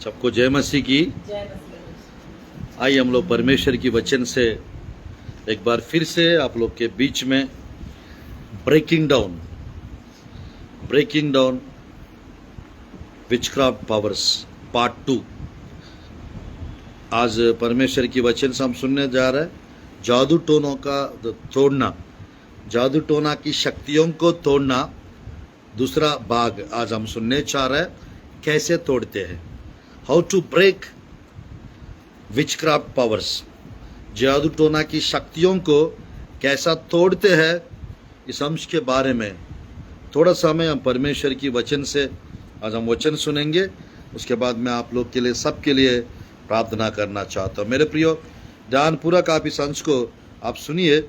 सबको जय मसीह की। आइए हम लोग परमेश्वर की वचन से एक बार फिर से आप लोग के बीच में breaking down witchcraft powers part 2। आज परमेश्वर की वचन से हम सुनने जा रहे हैं जादू टोनों का तोड़ना, जादू टोना की शक्तियों को तोड़ना। दूसरा भाग आज हम सुनने चाह रहे हैं, कैसे तोड़ते हैं, how to break witchcraft powers. जादू टोना की शक्तियों को कैसा तोड़ते हैं, इस अंश के बारे में थोड़ा समय हम परमेश्वर की वचन से आज हम वचन सुनेंगे। उसके बाद मैं आप लोग के लिए, सबके लिए प्रार्थना करना चाहता हूँ। मेरे प्रियो, ध्यानपूर्वक आप इस अंश को आप सुनिए।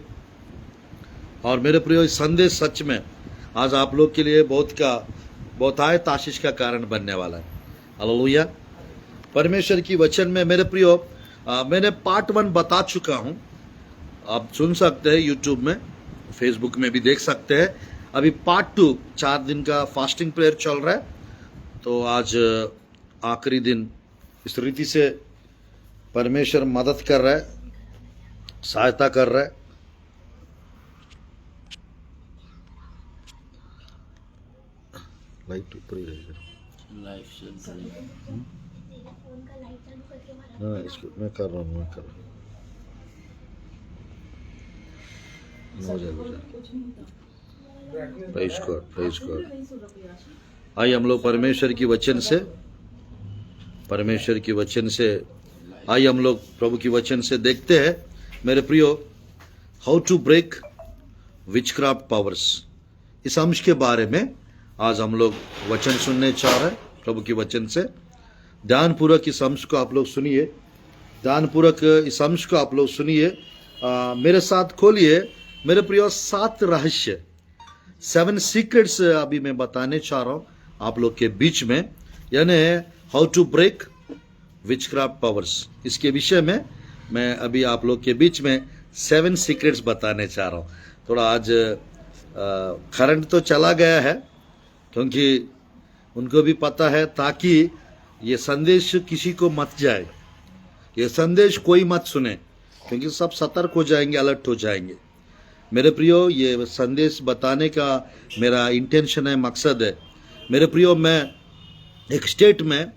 और मेरे प्रियो, इस संदेश सच में आज आप लोग के लिए बहुत आयत आशीष का कारण बनने वाला है। हालेलुया। परमेश्वर की वचन में मेरे प्रियो, मैंने पार्ट 1 बता चुका हूं, आप सुन सकते हैं यूट्यूब में, फेसबुक में भी देख सकते हैं। अभी पार्ट 2 4 दिन का फास्टिंग प्रेयर चल रहा है, तो आज आखिरी दिन। इस रीति से परमेश्वर मदद कर रहा है, सहायता कर रहा है। लाइट ऊपर ही रहेगा, हाँ इसको मैं कर रहा हूँ, प्रेज़ गॉड। आइए हम लोग परमेश्वर की वचन से आइए हम लोग प्रभु की वचन से देखते हैं। मेरे प्रियो, how to break witchcraft powers, इस अंश के बारे में आज हम लोग वचन सुनने चाह रहे हैं प्रभु की वचन से। ध्यानपूर्वक इस अंश को आप लोग सुनिए, इस अंश को आप लोग सुनिए, मेरे साथ खोलिए। मेरे प्रियो, 7 रहस्य, 7 सीक्रेट्स अभी मैं बताने चाह रहा हूँ आप लोग के बीच में, यानी how to break witchcraft powers. इसके विषय में मैं अभी आप लोग के बीच में 7 सीक्रेट्स बताने चाह रहा हूँ। थोड़ा आज करंट तो चला गया है, क्योंकि उनको भी पता है, ताकि ये संदेश किसी को मत जाए, ये संदेश कोई मत सुने, क्योंकि सब सतर्क हो जाएंगे, अलर्ट हो जाएंगे। मेरे प्रियो, ये संदेश बताने का मेरा इंटेंशन है, मकसद है। मेरे प्रियो, मैं एक स्टेट में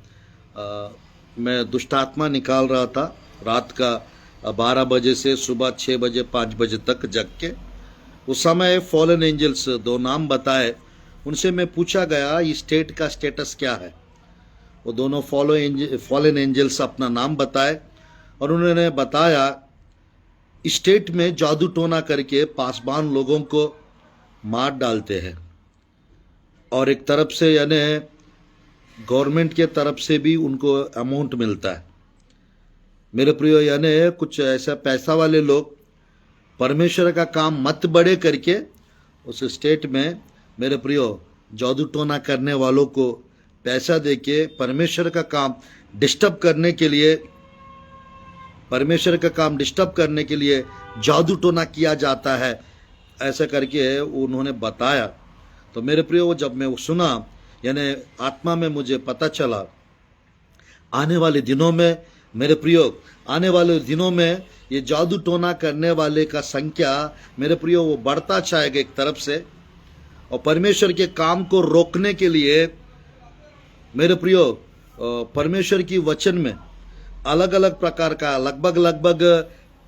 मैं दुष्ट आत्मा निकाल रहा था, रात का 12 बजे से सुबह 6 बजे 5 बजे तक जग के। उस समय फॉलन एंजल्स 2 नाम बताए, उनसे मैं पूछा गया इस स्टेट का स्टेटस क्या है। वो दोनों फॉलन एंजल्स अपना नाम बताए, और उन्होंने बताया स्टेट में जादू टोना करके पासबान लोगों को मार डालते हैं, और एक तरफ से यानी गवर्नमेंट के तरफ से भी उनको अमाउंट मिलता है। मेरे प्रियो, यानी कुछ ऐसा पैसा वाले लोग परमेश्वर का काम मत बड़े करके उस स्टेट में, मेरे प्रियो, जादू टोना करने वालों को पैसा देके परमेश्वर का काम डिस्टर्ब करने के लिए जादू टोना किया जाता है, ऐसा करके उन्होंने बताया। तो मेरे प्रियो, जब मैं वो सुना, यानी आत्मा में मुझे पता चला, आने वाले दिनों में, मेरे प्रियो, आने वाले दिनों में ये जादू टोना करने वाले का संख्या, मेरे प्रियो, वो बढ़ता जाएगा एक तरफ से। और परमेश्वर के काम को रोकने के लिए, मेरे प्रियो, परमेश्वर की वचन में अलग अलग प्रकार का लगभग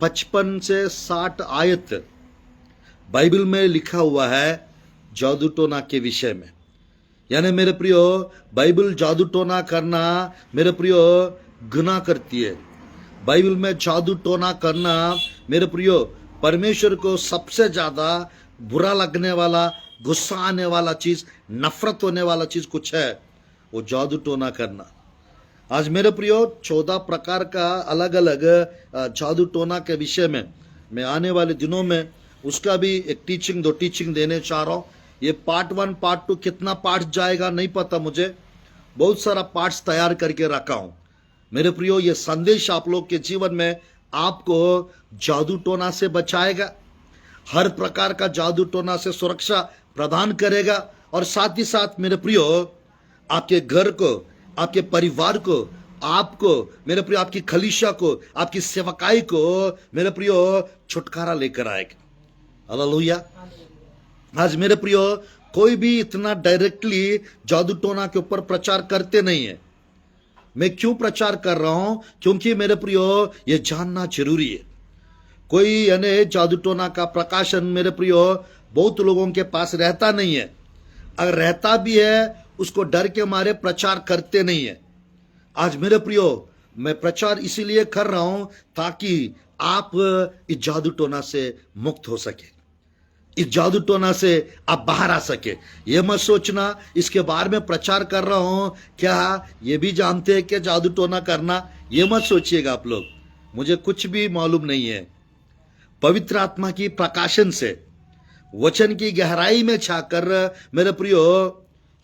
55 से 60 आयत बाइबल में लिखा हुआ है जादू टोना के विषय में। यानी मेरे प्रियो, बाइबल जादू टोना करना, मेरे प्रियो, गुनाह करती है। बाइबल में जादू टोना करना, मेरे प्रियो, परमेश्वर को सबसे ज्यादा बुरा लगने वाला, गुस्सा आने वाला चीज, नफरत होने वाला चीज कुछ है, वो जादू टोना करना। आज मेरे प्रियो, 14 प्रकार का अलग अलग जादू टोना के विषय में मैं आने वाले दिनों में उसका भी एक 2 टीचिंग देने चाह रहा हूँ। ये पार्ट 1 पार्ट 2 कितना पार्ट जाएगा नहीं पता मुझे, बहुत सारा पार्ट्स तैयार करके रखा हूँ। मेरे प्रियो, ये संदेश आप लोग के जीवन में आपको जादू टोना से बचाएगा, हर प्रकार का जादू टोना से सुरक्षा प्रदान करेगा, और साथ ही साथ मेरे प्रियो, आपके घर को, आपके परिवार को आपको मेरे प्रियो, आपकी खलीशा को, आपकी सेवकाई को मेरे प्रियो छुटकारा लेकर आएगा। हालेलुया। आज मेरे प्रियो, कोई भी इतना डायरेक्टली जादू टोना के ऊपर प्रचार करते नहीं है। मैं क्यों प्रचार कर रहा हूं? क्योंकि मेरे प्रियो, ये जानना जरूरी है। कोई यानी जादू टोना का प्रकाशन मेरे प्रियो बहुत लोगों के पास रहता नहीं है। अगर रहता भी है, उसको डर के मारे प्रचार करते नहीं है। आज मेरे प्रियो, मैं प्रचार इसीलिए कर रहा हूं ताकि आप इस जादू टोना से मुक्त हो सके, इस जादू टोना से आप बाहर आ सके। ये मत सोचना इसके बारे में प्रचार कर रहा हूं, क्या ये भी जानते हैं कि जादू टोना करना? ये मत सोचिएगा आप लोग, मुझे कुछ भी मालूम नहीं है। पवित्र आत्मा की प्रकाशन से, वचन की गहराई में छाकर मेरे प्रियो,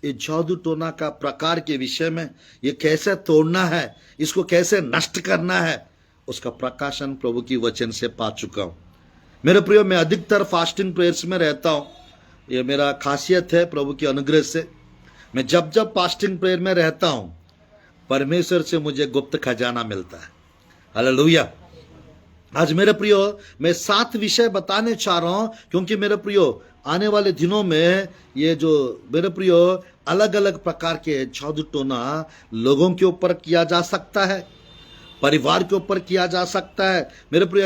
ये जादू टोना का प्रकार के विषय में, ये कैसे तोड़ना है, इसको कैसे नष्ट करना है, उसका प्रकाशन प्रभु की वचन से पा चुका हूं। मेरे प्रियो, मैं अधिकतर फास्टिंग प्रेयर्स में रहता हूं। ये मेरा खासियत है प्रभु की अनुग्रह से। मैं जब जब फास्टिंग प्रेयर में रहता हूं, परमेश्वर से मुझे गुप्त खजाना मिलता है। हालेलुया। आज मेरे प्रियो, मैं 7 विषय बताने चाह रहा हूं, क्योंकि मेरे प्रियो, आने वाले दिनों में ये जो मेरे प्रियो अलग अलग प्रकार के जादू टोना लोगों के ऊपर किया जा सकता है, परिवार के ऊपर किया जा सकता है। मेरे प्रियो,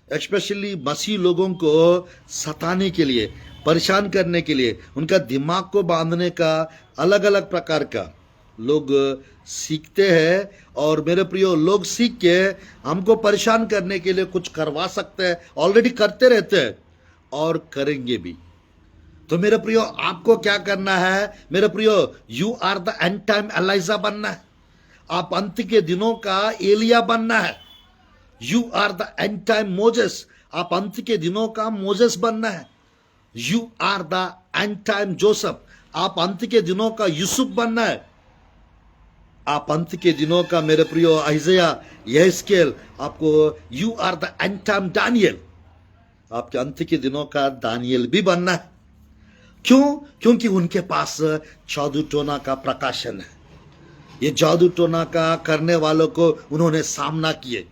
एक्सपेशली मसीह लोगों को सताने के लिए, परेशान करने के लिए, उनका दिमाग को बांधने का अलग अलग प्रकार का लोग सीखते हैं। और मेरे प्रियो, लोग सीख के हमको परेशान करने के लिए कुछ करवा सकते हैं, ऑलरेडी करते रहते हैं और करेंगे भी। तो मेरे प्रियो, आपको क्या करना है? मेरे प्रियो, you are the end time Elijah बनना है। आप अंत के दिनों का एलिया बनना है। You are the end time Moses, आप अंत के दिनों का मोजेस बनना है। You are the end time Joseph, आप अंत के दिनों का यूसुफ बनना है। आप अंत के दिनों का मेरे प्रियो आइज़ाया, यहेजकेल, आपको you are the end time Daniel, आपके अंत के दिनों का दानियल भी बनना है। क्यों? क्योंकि उनके पास जादू टोना का प्रकाशन है। ये जादू टोना का करने वालों को उन्होंने सामना किए।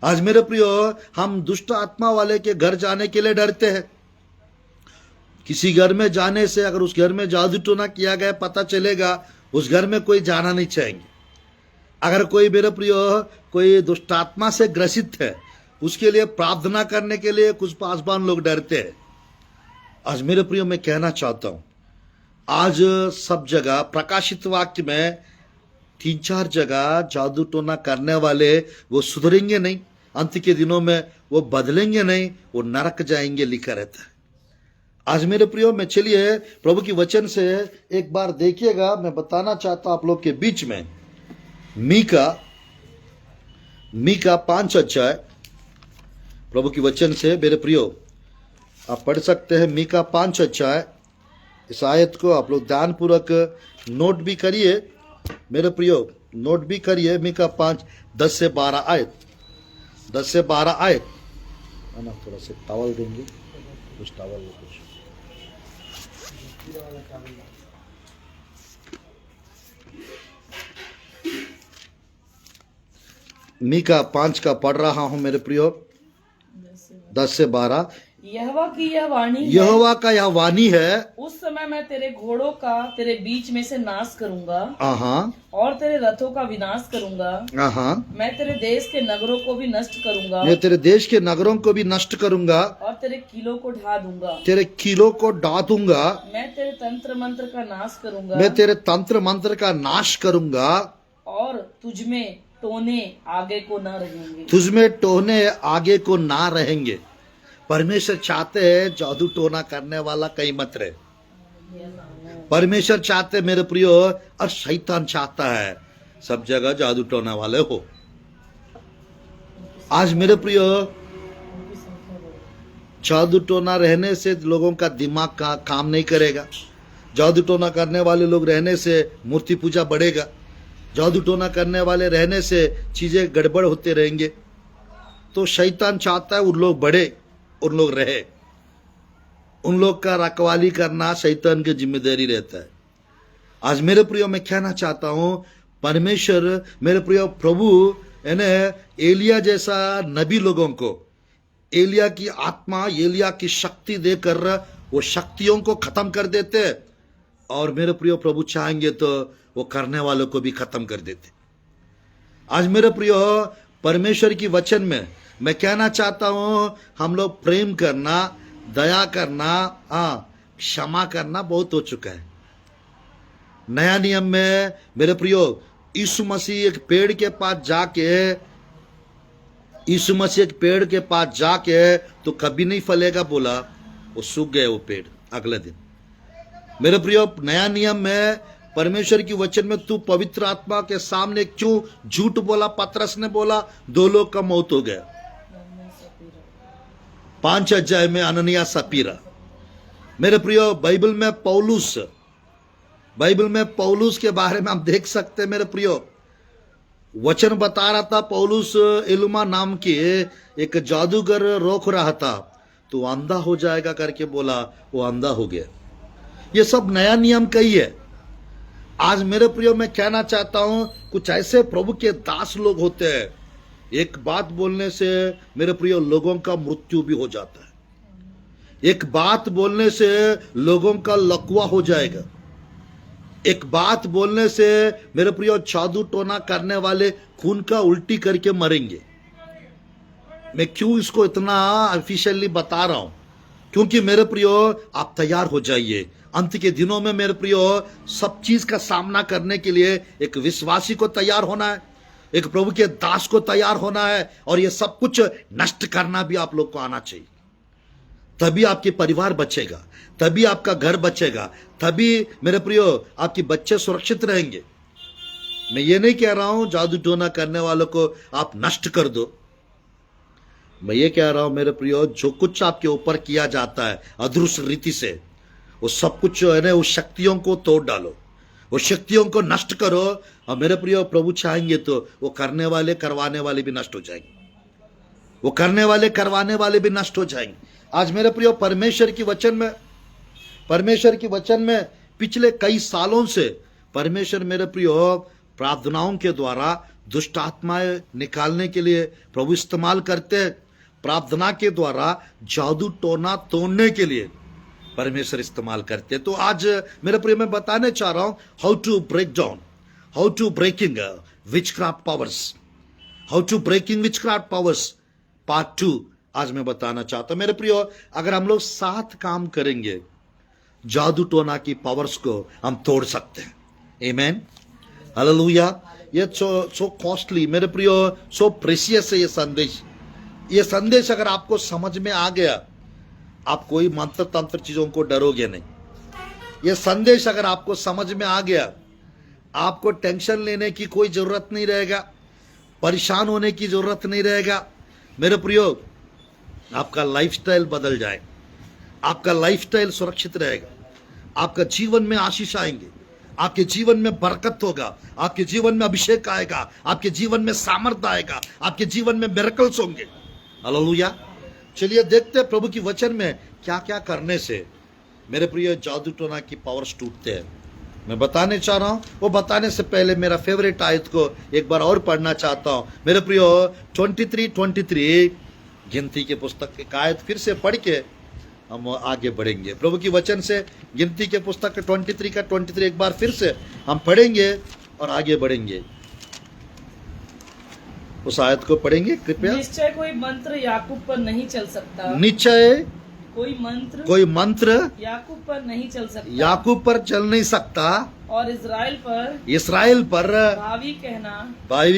आज मेरे प्रियो, हम दुष्ट आत्मा वाले के घर जाने के लिए डरते हैं। किसी घर में जाने से, अगर उस घर में जादू टोना किया गया पता चलेगा, उस घर में कोई जाना नहीं चाहेंगे। अगर कोई मेरे प्रियो कोई दुष्ट आत्मा से ग्रसित है, उसके लिए प्रार्थना करने के लिए कुछ पासवान लोग डरते हैं। आज मेरे प्रियो, मैं कहना चाहता हूं, आज सब जगह प्रकाशित वाक्य में 3-4 जगह जादू टोना करने वाले वो सुधरेंगे नहीं, अंत के दिनों में वो बदलेंगे नहीं, वो नरक जाएंगे लिखा रहता है। आज मेरे प्रियो, मैं चलिए प्रभु की वचन से एक बार देखिएगा। मैं बताना चाहता हूं आप लोग के बीच में, मीका 5 अध्याय प्रभु की वचन से मेरे प्रियो आप पढ़ सकते हैं। मीका 5 अध्याय, इस आयत को आप लोग ध्यानपूर्वक नोट भी करिए मेरे प्रियो, नोट भी करिए। मीका 5 10 से 12 आयत, 10 से 12 आयत है ना। थोड़ा सा टावल देंगे, कुछ टावल कुछ मीका 5 का पढ़ रहा हूं मेरे प्रियो, 10 से 12। यहोवा की यह वाणी है, यहोवा का यह वाणी है, उस समय मैं तेरे घोड़ों का तेरे बीच में से नाश करूंगा हाँ, और तेरे रथों का विनाश करूंगा। हाँ, मैं तेरे देश के नगरों को भी नष्ट करूंगा, मैं तेरे देश के नगरों को भी नष्ट करूंगा और तेरे किलों को ढा दूंगा। तेरे किलों को ढा दूंगा। मैं तेरे तंत्र मंत्र का नाश करूंगा, मैं तेरे तंत्र मंत्र का नाश करूंगा, और तुझमें टोने आगे को न रहेंगे। तुझमें टोने आगे को ना रहेंगे। परमेश्वर चाहते हैं जादू टोना करने वाला कहीं मत रहे। परमेश्वर चाहते मेरे प्रियो, और शैतान चाहता है सब जगह जादू टोना वाले हो। आज मेरे प्रियो, जादू टोना रहने से लोगों का दिमाग का काम नहीं करेगा। जादू टोना करने वाले लोग रहने से मूर्ति पूजा बढ़ेगा। जादू टोना करने वाले रहने से चीजें गड़बड़ होते रहेंगे। तो शैतान चाहता है उन लोग बढ़े, उन लोग रहे। उन लोग का रखवाली करना शैतान की जिम्मेदारी रहता है। आज मेरे प्रियो, मैं कहना चाहता हूं, परमेश्वर मेरे प्रिय प्रभु यानी एलिया जैसा नबी लोगों को एलिया की आत्मा एलिया की शक्ति देकर वो शक्तियों को खत्म कर देते, और मेरे प्रिय प्रभु चाहेंगे तो वो करने वालों को भी खत्म कर देते। आज मेरे प्रिय परमेश्वर की वचन में मैं कहना चाहता हूं, हम लोग प्रेम करना, दया करना, क्षमा करना बहुत हो चुका है। नया नियम में मेरे प्रियो यीशु मसीह एक पेड़ के पास जाके तो कभी नहीं फलेगा बोला, वो सूख गए वो पेड़ अगले दिन। मेरे प्रियो नया नियम में परमेश्वर की वचन में तू पवित्र आत्मा के सामने क्यों झूठ बोला? पतरस ने बोला 2 लोग का मौत हो गया। 5 अध्याय में अननिया सपीरा। मेरे प्रियो बाइबल में पौलुस के बारे में हम देख सकते हैं। मेरे प्रियो वचन बता रहा था, पौलुस इलुमा नाम के एक जादूगर रोक रहा था तो अंधा हो जाएगा करके बोला, वो अंधा हो गया। ये सब नया नियम का ही है। आज मेरे प्रियो मैं कहना चाहता हूं, कुछ ऐसे प्रभु के दास लोग होते हैं, एक बात बोलने से मेरे प्रियो लोगों का मृत्यु भी हो जाता है। एक बात बोलने से लोगों का लकवा हो जाएगा। एक बात बोलने से मेरे प्रियो जादू टोना करने वाले खून का उल्टी करके मरेंगे। मैं क्यों इसको इतना ऑफिशियली बता रहा हूं? क्योंकि मेरे प्रियो आप तैयार हो जाइए। अंत के दिनों में मेरे प्रियो सब चीज का सामना करने के लिए एक विश्वासी को तैयार होना है, एक प्रभु के दास को तैयार होना है, और ये सब कुछ नष्ट करना भी आप लोग को आना चाहिए। तभी आपके परिवार बचेगा, तभी आपका घर बचेगा, तभी मेरे प्रियो आपके बच्चे सुरक्षित रहेंगे। मैं ये नहीं कह रहा हूं जादू टोना करने वालों को आप नष्ट कर दो। मैं ये कह रहा हूं मेरे प्रियो, जो कुछ आपके ऊपर किया जाता है अदृश्य रीति से, वो सब कुछ है ना, उस शक्तियों को तोड़ डालो, उस शक्तियों को नष्ट करो। और मेरे प्रियो प्रभु चाहेंगे तो वो करने वाले करवाने वाले भी नष्ट हो जाएंगे, वो करने वाले करवाने वाले भी नष्ट हो जाएंगे। आज मेरे प्रियो परमेश्वर की वचन में पिछले कई सालों से परमेश्वर मेरे प्रियो प्रार्थनाओं के द्वारा दुष्ट आत्माएं निकालने के लिए प्रभु इस्तेमाल करते हैं। प्रार्थना के द्वारा जादू टोना तोड़ने के लिए परमेश्वर इस्तेमाल करते हैं। तो आज मेरे प्रिय मैं बताने चाह रहा हूं how to breaking witchcraft powers part 2 आज मैं बताना चाहता हूं। मेरे प्रियो अगर हम लोग साथ काम करेंगे, जादू टोना की पावर्स को हम तोड़ सकते हैं। आमेन, हालेलुया। ये सो कॉस्टली मेरे प्रियो, सो प्रेशियस है ये संदेश अगर आपको समझ में आ गया, आप कोई मंत्र तंत्र चीजों को डरोगे नहीं। ये संदेश अगर आपको समझ में आ गया, आपको टेंशन लेने की कोई जरूरत नहीं रहेगा, परेशान होने की जरूरत नहीं रहेगा। मेरे प्रियो आपका लाइफस्टाइल बदल जाएगा, आपका लाइफस्टाइल सुरक्षित रहेगा, आपका जीवन में आशीष आएंगे, आपके जीवन में बरकत होगा, आपके जीवन में अभिषेक आएगा, आपके जीवन में सामर्थ आएगा, आपके जीवन में मिरेकल्स होंगे। हालेलुया। चलिए देखते हैं प्रभु की वचन में क्या क्या करने से मेरे प्रिय जादू टोना की पावर्स टूटते हैं। मैं बताने चाह रहा हूं, वो बताने से पहले मेरा फेवरेट आयत को एक बार और पढ़ना चाहता हूं। मेरे प्रियो 23 गिनती के पुस्तक की आयत फिर से पढ़ के हम आगे बढ़ेंगे। प्रभु की वचन से गिनती के पुस्तक 23 एक बार फिर से हम पढ़ेंगे और आगे बढ़ेंगे। उस आयत को पढ़ेंगे कृपया। निश्चय कोई मंत्र याकूब पर नहीं चल सकता, निश्चय कोई मंत्र याकूब पर नहीं चल सकता, याकूब पर चल नहीं सकता, और इस्राएल पर भावी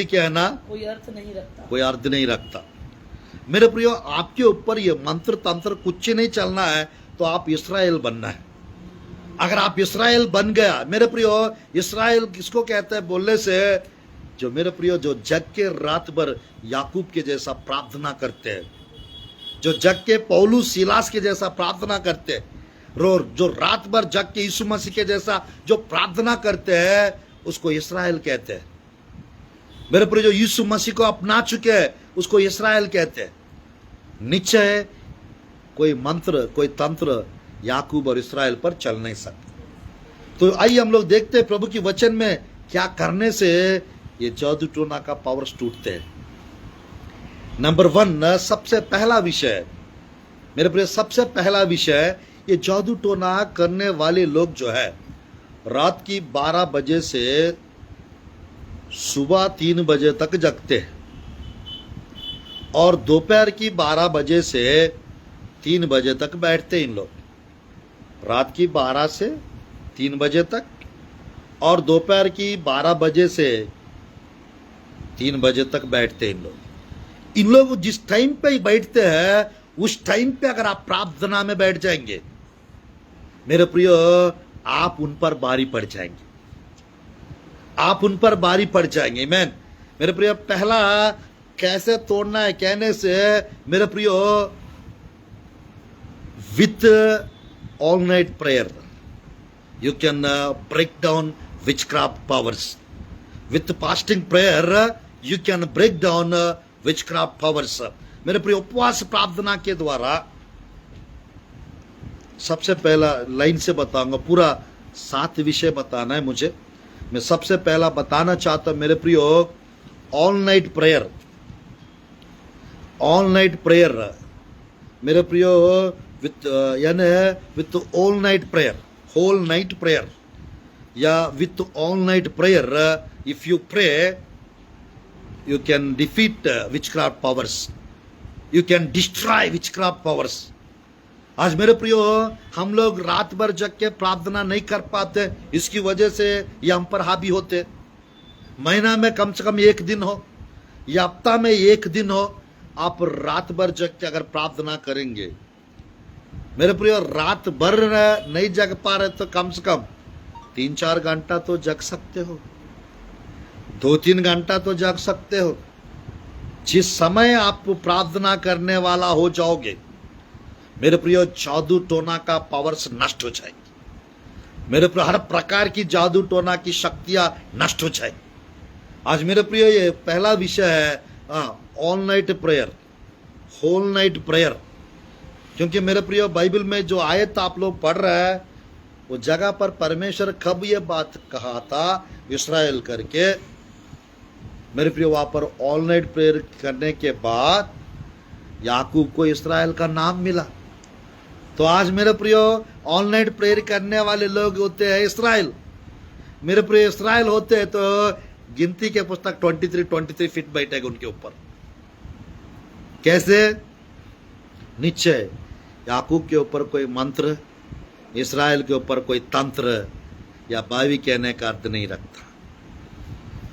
कहना कोई अर्थ नहीं रखता। मेरे प्रियो आपके ऊपर ये मंत्र तंत्र कुछ नहीं चलना है तो आप इस्राएल बनना है। अगर आप इस्राएल बन गया, मेरे प्रियो इस्राएल किसको कहते हैं बोलने से, जो मेरे प्रियो जो जग के रात भर याकूब के जैसा प्रार्थना करते हैं, जो जग के पौलुस सिलास के जैसा प्रार्थना करते हैं, जो रात भर जग के यीशु मसीह के जैसा जो प्रार्थना करते हैं, उसको इस्राएल कहते हैं। मेरे प्रियो जो यीशु मसीह को अपना चुके हैं उसको इस्राएल कहते हैं। निश्चय कोई मंत्र कोई तंत्र याकूब और इस्राएल पर चल नहीं सकता। तो आइए हम लोग देखते हैं प्रभु की वचन में क्या करने से ये जादू टोना का पावर्स टूटते हैं। नंबर 1, सबसे पहला विषय, मेरे प्रिय सबसे पहला विषय, ये जादू टोना करने वाले लोग जो है रात की 12 बजे से सुबह 3 बजे तक जगते हैं और दोपहर की 12 बजे से 3 बजे तक बैठते हैं इन लोग। रात की 12 से 3 बजे तक और दोपहर की 12 बजे से 3 बजे तक बैठते हैं इन लोग। इन लोग जिस टाइम पे बैठते हैं उस टाइम पे अगर आप प्रार्थना में बैठ जाएंगे मेरे प्रियो, आप उन पर भारी पड़ जाएंगे, आप उन पर भारी पड़ जाएंगे। मैन मेरे प्रियो, पहला कैसे तोड़ना है कहने से मेरे प्रियो, with all night prayer you can break down witchcraft powers. With fasting prayer you can break down witchcraft powers. मेरे प्रिय, उपवास प्रार्थना के द्वारा, सबसे पहला लाइन से बताऊंगा, पूरा 7 विषय बताना है मुझे। मैं सबसे पहला बताना चाहता हूं मेरे प्रियो, all night prayer. All night prayer मेरे प्रियो, विथ यानी with all night prayer, whole night prayer या with all night prayer, if you pray you can defeat witchcraft powers, you can destroy witchcraft powers। आज मेरे प्रियो, हम लोग रात भर जग के प्रार्थना नहीं कर पाते, इसकी वजह से ये हम पर हावी होते। महीना में कम से कम 1 दिन हो या हफ्ता में 1 दिन हो, आप रात भर जग के अगर प्रार्थना करेंगे मेरे प्रियो, रात भर नहीं जग पा रहे तो कम से कम 3-4 घंटा तो जग सकते हो, 2-3 घंटा तो जग सकते हो। जिस समय आप प्रार्थना करने वाला हो जाओगे मेरे प्रियो, जादू टोना का पावर्स नष्ट हो जाएगी। मेरे प्रियो, हर प्रकार की जादू टोना की शक्तियां नष्ट हो जाएगी। आज मेरे प्रियो, ये पहला विषय है all night prayer, whole night prayer. क्योंकि मेरे प्रियो, बाइबल में जो आयत आप लोग पढ़ रहे हैं वो जगह पर परमेश्वर कब ये बात कहा था इस्राएल करके, मेरे प्रियो, वहां पर ऑल नाइट प्रेयर करने के बाद याकूब को इस्राएल का नाम मिला। तो आज मेरे प्रियो, ऑल नाइट प्रेयर करने वाले लोग होते हैं इस्राएल। मेरे प्रियो, इस्राएल होते हैं तो गिनती के पुस्तक 23 फीट बैठेगा उनके ऊपर। कैसे? निश्चय याकूब के ऊपर कोई मंत्र, इस्राएल के ऊपर कोई तंत्र या बावी कहने का अर्थ नहीं रखता।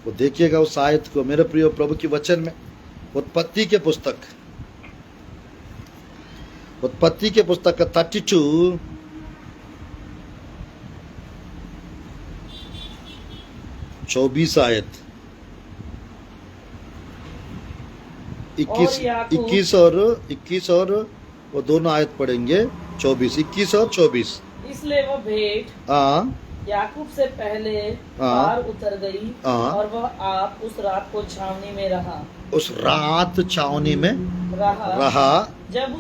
वो देखिएगा उस आयत को मेरे प्रिय प्रभु की वचन में, उत्पत्ति के पुस्तक 32 24 आयत 21 और वो दोनों आयत पढ़ेंगे, 21 और 24। इसलिए वो भेंट याकूब से पहले पार उतर गई और वह आप उस रात को छावनी में रहा। उस रात छावनी में रहा। जब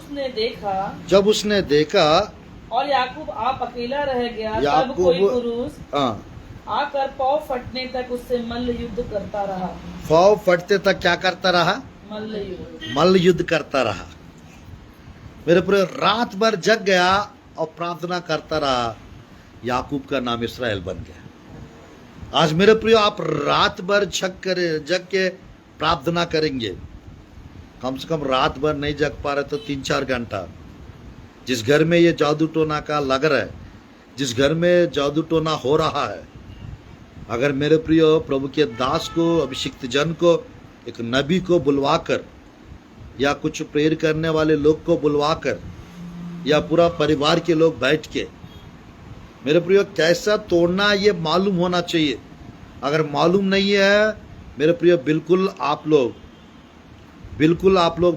उसने देखा और याकूब आप अकेला रह गया, तब कोई पुरुष आकर पाँव फटने तक उससे मल्ल युद्ध करता रहा। पाँव फटते तक क्या करता रहा? मल्ल युद्ध करता रहा। मेरे पूरे रात भर जग गया और प्रार्थना करता रहा, याकूब का नाम इस्राएल बन गया। आज मेरे प्रियो, आप रात भर जग के प्रार्थना करेंगे, कम से कम रात भर नहीं जग पा रहे तो 3-4 घंटा। जिस घर में ये जादू टोना का लग रहा है, जिस घर में जादू टोना हो रहा है, अगर मेरे प्रियो प्रभु के दास को, अभिषिक्त जन को, एक नबी को बुलवाकर या कुछ प्रेयर करने वाले लोग को बुलवाकर या पूरा परिवार के लोग बैठ के, मेरे प्रियो कैसा तोड़ना ये मालूम होना चाहिए। अगर मालूम नहीं है मेरे प्रियो, बिल्कुल आप लोग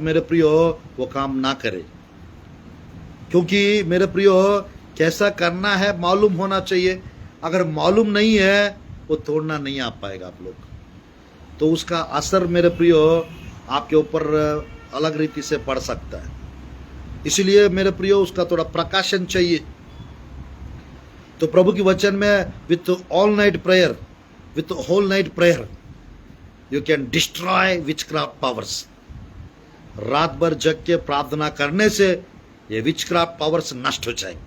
मेरे प्रियो वो काम ना करें, क्योंकि मेरे प्रियो कैसा करना है मालूम होना चाहिए। अगर मालूम नहीं है वो तोड़ना नहीं आ पाएगा आप लोग, तो उसका असर मेरे प्रियो आपके ऊपर अलग रीति से पड़ सकता है। इसलिए मेरे प्रियो उसका थोड़ा प्रकाशन चाहिए। तो प्रभु की वचन में with all night prayer with whole night prayer you can destroy witchcraft powers. रात भर जग के प्रार्थना करने से ये विचक्राफ्ट पावर्स नष्ट हो जाएंगे,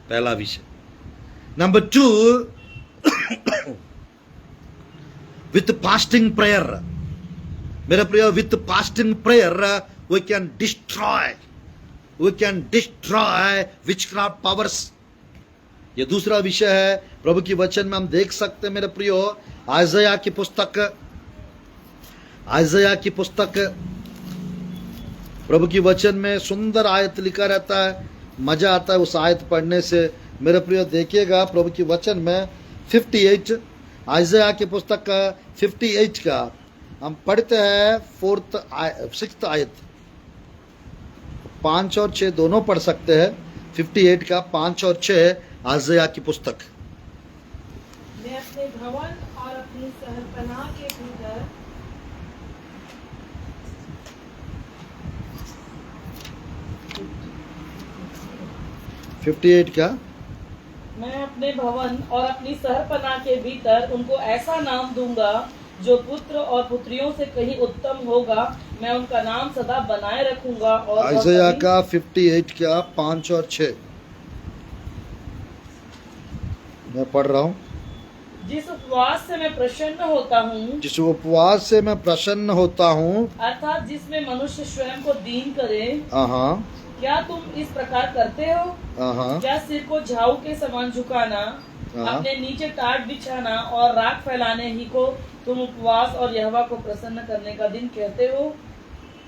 पहला विषय. नंबर 2, with fasting prayer, मेरे प्रिय, with fasting prayer we can destroy witchcraft powers. ये दूसरा विषय है. प्रभु की वचन में हम देख सकते हैं मेरे प्रियो, आइज़ाया की पुस्तक प्रभु की वचन में सुंदर आयत लिखा रहता है, मजा आता है उस आयत पढ़ने से. मेरे प्रियो देखिएगा प्रभु की वचन में 58, आइज़ाया की पुस्तक का 58 का हम पढ़ते हैं 6th आयत. 5 और 6 दोनों पढ़ सकते हैं. 58 का 5 और 6 आइज़ाया की पुस्तक. मैं अपने भवन और अपनी शहरपनाह के भीतर 58 का मैं अपने भवन और अपनी शहरपनाह के भीतर उनको ऐसा नाम दूंगा जो पुत्र और पुत्रियों से कहीं उत्तम होगा. मैं उनका नाम सदा बनाए रखूंगा. और आइज़ाया का 58 का 5 और 6 मैं पढ़ रहा हूँ. जिस उपवास से मैं प्रसन्न होता हूँ, अर्थात जिसमें मनुष्य स्वयं को दीन करे, क्या तुम इस प्रकार करते हो? क्या सिर को झाऊ के समान झुकाना, अपने नीचे टाट बिछाना और राख फैलाने ही को तुम उपवास और यहोवा को प्रसन्न करने का दिन कहते हो?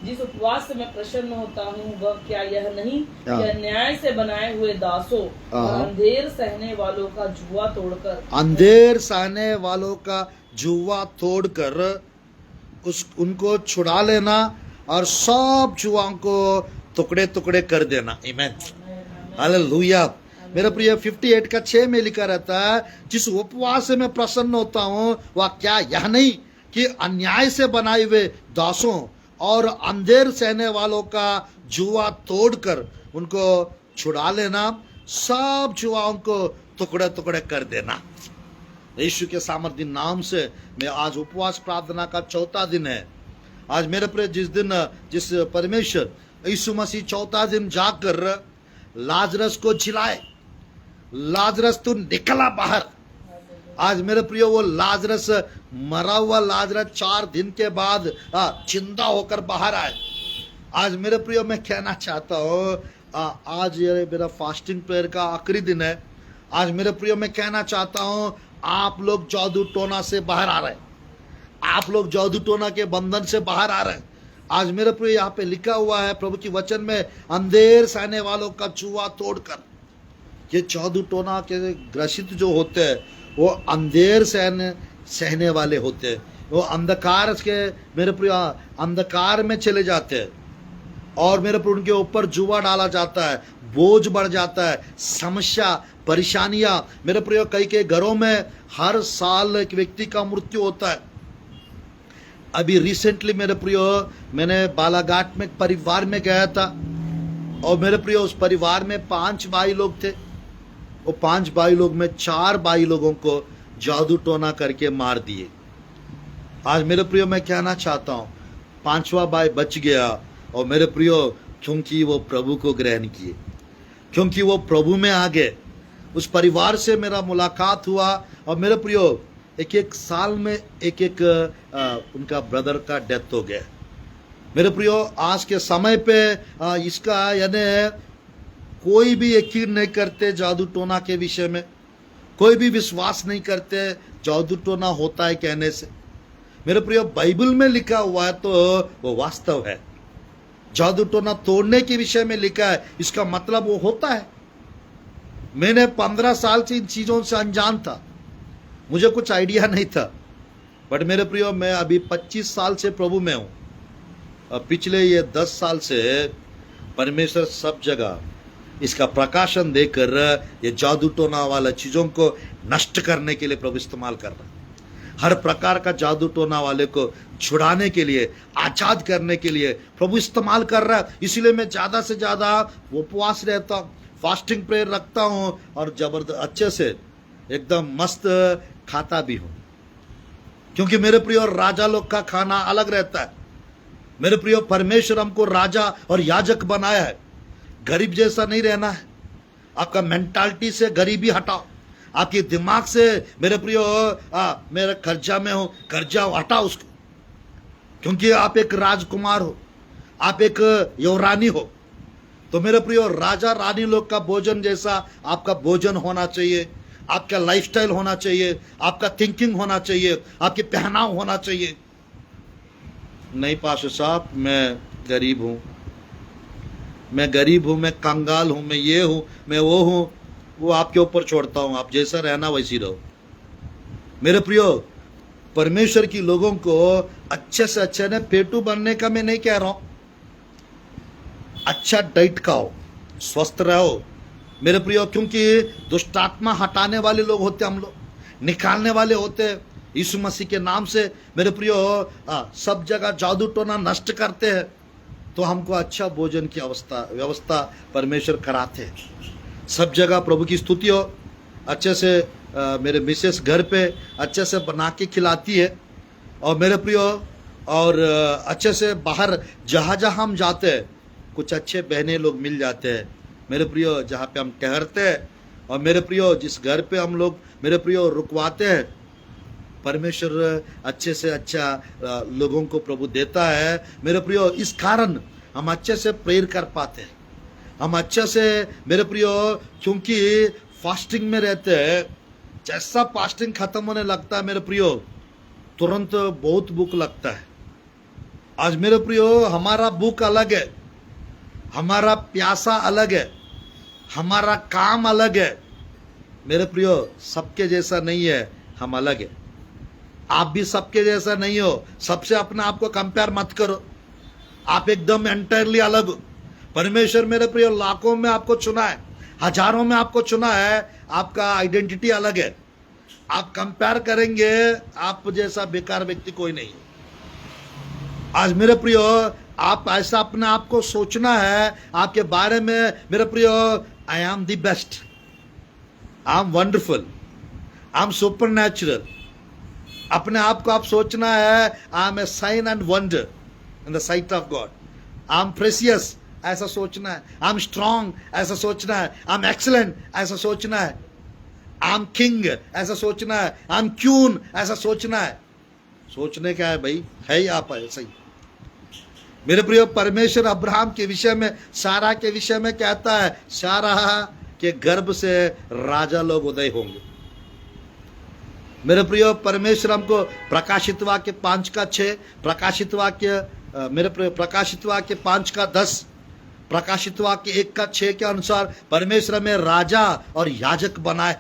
जिस उपवास से मैं प्रसन्न होता हूँ वह क्या यह नहीं कि न्याय से बनाए हुए दासों और अंधेर सहने वालों का जुआ तोड़कर उनको छुड़ा लेना और सब जुआओं को टुकड़े टुकड़े कर देना. आमीन, हालेलुया. मेरा प्रिय 58 का 6 में लिखा रहता है, जिस उपवास से मैं प्रसन्न होता हूँ वह क्या यह नहीं कि अन्याय से बनाए हुए दासों और अंधेर सहने वालों का जुआ तोड़कर उनको छुड़ा लेना, सब जुआओं को टुकड़े टुकड़े कर देना. यीशु के सामर्थ्य नाम से मैं आज उपवास प्रार्थना का 4था दिन है. आज मेरे प्रिय जिस परमेश्वर यीशु मसीह 4था दिन जाकर लाजरस को जिलाए, लाजरस तू निकला बाहर. आज मेरे प्रियो वो लाजरस, मरा हुआ लाजरस 4 दिन के बाद जिंदा होकर बाहर आए. आज मेरे प्रियो मैं कहना चाहता हूँ, आज ये मेरा फास्टिंग प्रेयर का आखिरी दिन है. आज मेरे प्रियो मैं कहना चाहता हूँ, आप लोग जादू टोना से बाहर आ रहे हैं, आप लोग जादू टोना के बंधन से बाहर आ रहे हैं. आज मेरे प्रियो यहाँ पे लिखा हुआ है प्रभु की वचन में, अंधेर सहने वालों का जुआ तोड़कर. ये जादू टोना के ग्रसित जो होते हैं वो अंधेर सहने वाले होते हैं. वो अंधकार के मेरे प्रिय अंधकार में चले जाते हैं और मेरे प्रिय उनके ऊपर जुआ डाला जाता है, बोझ बढ़ जाता है, समस्या परेशानियां. मेरे प्रिय कई घरों में हर साल एक व्यक्ति का मृत्यु होता है. अभी रिसेंटली मेरे प्रियो मैंने बालाघाट में एक परिवार में गया था और मेरे प्रियो उस परिवार में 5 भाई लोग थे. वो 5 भाई लोग में 4 भाई लोगों को जादू टोना करके मार दिए. आज मेरे प्रियो मैं कहना चाहता हूँ, 5वां भाई बच गया. और मेरे प्रियो क्योंकि वो प्रभु को ग्रहण किए, क्योंकि वो प्रभु में आ गए, उस परिवार से मेरा मुलाकात हुआ. और मेरे प्रियो एक साल में एक उनका ब्रदर का डेथ हो गया. मेरे प्रियो आज के समय पे इसका यानी कोई भी यकीन नहीं करते जादू टोना के विषय में, कोई भी विश्वास नहीं करते जादू टोना होता है कहने से. मेरे प्रियो बाइबल में लिखा हुआ है तो वो वास्तव है. जादू टोना तोड़ने के विषय में लिखा है, इसका मतलब वो होता है. मैंने 15 साल से इन चीजों से अनजान था, मुझे कुछ आइडिया नहीं था. बट मेरे प्रियो मैं अभी 25 साल से प्रभु में हूँ. पिछले ये 10 साल से परमेश्वर सब जगह इसका प्रकाशन देकर ये जादू टोना वाला चीजों को नष्ट करने के लिए प्रभु इस्तेमाल कर रहा है. हर प्रकार का जादू टोना वाले को छुड़ाने के लिए, आजाद करने के लिए प्रभु इस्तेमाल कर रहा है. इसलिए मैं ज्यादा से ज्यादा उपवास रहता हूँ, फास्टिंग प्रेयर रखता हूँ और जबरदस्त अच्छे से एकदम मस्त खाता भी हूँ. क्योंकि मेरे प्रियो राजा लोग का खाना अलग रहता है। मेरे प्रियो परमेश्वर हमको राजा और याजक बनाया है। गरीब जैसा नहीं रहना है। आपका मेंटालिटी से गरीबी हटाओ, आपके दिमाग से मेरे प्रियो मेरे कर्जा में हो, कर्जा हटाओ उसको, क्योंकि आप एक राजकुमार हो, आप एक युवरानी हो। तो मेरे प्रियो राजा रानी लोग का भोजन जैसा आपका भोजन होना चाहिए, आपका लाइफस्टाइल होना चाहिए, आपका थिंकिंग होना चाहिए, आपके पहनाव होना चाहिए। नहीं पास्टर साहब, मैं गरीब हूँ, मैं गरीब हूँ, मैं कंगाल हूँ, मैं ये हूँ, मैं वो हूँ, वो आपके ऊपर छोड़ता हूँ। आप जैसा रहना वैसी रहो। मेरे प्रियो परमेश्वर की लोगों को अच्छे से अच्छे ने पेटू बनने का मैं नहीं कह रहा हूँ। अच्छा डाइट खाओ, स्वस्थ रहो मेरे प्रियो, क्योंकि दुष्टात्मा हटाने वाले लोग होते, हम लोग निकालने वाले होते हैं यीशु मसीह के नाम से। मेरे प्रियो सब जगह जादू टोना नष्ट करते हैं, तो हमको अच्छा भोजन की व्यवस्था परमेश्वर कराते हैं। सब जगह प्रभु की स्तुति हो। अच्छे से मेरे मिसेस घर पे अच्छे से बना के खिलाती है। और मेरे प्रियो और अच्छे से बाहर जहाँ जहाँ हम जाते हैं कुछ अच्छे बहने लोग मिल जाते हैं मेरे प्रियो, जहाँ पे हम ठहरते हैं। और मेरे प्रियो जिस घर पे हम लोग मेरे प्रियो रुकवाते हैं, परमेश्वर अच्छे से अच्छा लोगों को प्रभु देता है मेरे प्रियो। इस कारण हम अच्छे से प्रेयर कर पाते हैं, हम अच्छे से मेरे प्रियो, क्योंकि फास्टिंग में रहते हैं। जैसा फास्टिंग खत्म होने लगता है मेरे प्रियो, तुरंत बहुत भूख लगता है। आज मेरे प्रियो हमारा भूख अलग है, हमारा प्यासा अलग है, हमारा काम अलग है मेरे प्रियो। सबके जैसा नहीं है, हम अलग है। आप भी सबके जैसा नहीं हो। सबसे अपने आप को कंपेयर मत करो, आप एकदम एंटायरली अलग हो। परमेश्वर मेरे प्रियो लाखों में आपको चुना है, हजारों में आपको चुना है, आपका आइडेंटिटी अलग है। आप कंपेयर करेंगे, आप जैसा बेकार व्यक्ति कोई नहीं। आज मेरे प्रियो आप ऐसा अपने आप को सोचना है आपके बारे में मेरे प्रियो, I am the best, I am wonderful, I am supernatural. अपने आप को आप सोचना है, I am a sign and wonder in the sight of God, I am precious, ऐसा सोचना है। आई एम स्ट्रांग, ऐसा सोचना है। आई एम एक्सीलेंट, ऐसा सोचना है। आई एम किंग, ऐसा सोचना है। आई एम क्यून, ऐसा सोचना है। सोचने क्या है भाई, है ही आप ऐसा ही। मेरे प्रिय परमेश्वर अब्राहम के विषय में, सारा के विषय में कहता है, सारा के गर्भ से राजा लोग उदय होंगे। मेरे प्रिय परमेश्वर हमको प्रकाशित वाक्य 5:6, प्रकाशित वाक्य मेरे प्रिय प्रकाशित वाक्य 5:10, प्रकाशित वाक्य 1:6 के अनुसार परमेश्वर में राजा और याजक बनाए।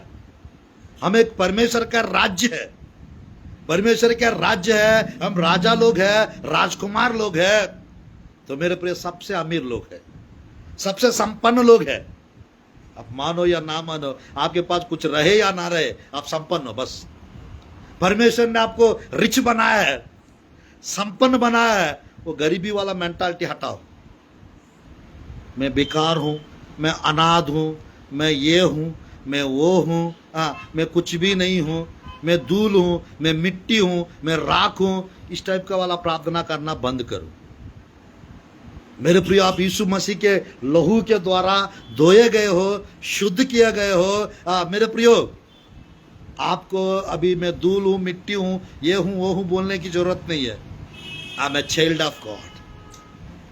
हम एक परमेश्वर का राज्य है, परमेश्वर का राज्य है। हम राजा लोग हैं, राजकुमार लोग हैं। तो मेरे प्रिय सबसे अमीर लोग हैं, सबसे संपन्न लोग हैं। आप मानो या ना मानो, आपके पास कुछ रहे या ना रहे, आप संपन्न हो बस। परमेश्वर ने आपको रिच बनाया है, संपन्न बनाया है। वो गरीबी वाला मेंटालिटी हटाओ। मैं बेकार हूं, मैं अनाथ हूं, मैं ये हूं, मैं वो हूं, मैं कुछ भी नहीं हूं, मैं धूल हूं, मैं मिट्टी हूं, मैं राख हूं, इस टाइप का वाला प्रार्थना करना बंद करो। मेरे प्रिय आप यीशु मसीह के लहू के द्वारा धोए गए हो, शुद्ध किए गए हो। मेरे प्रियो आपको अभी मैं धूल हूं, मिट्टी हूं, ये हूं, वो हूं बोलने की जरूरत नहीं है। I am a child of God,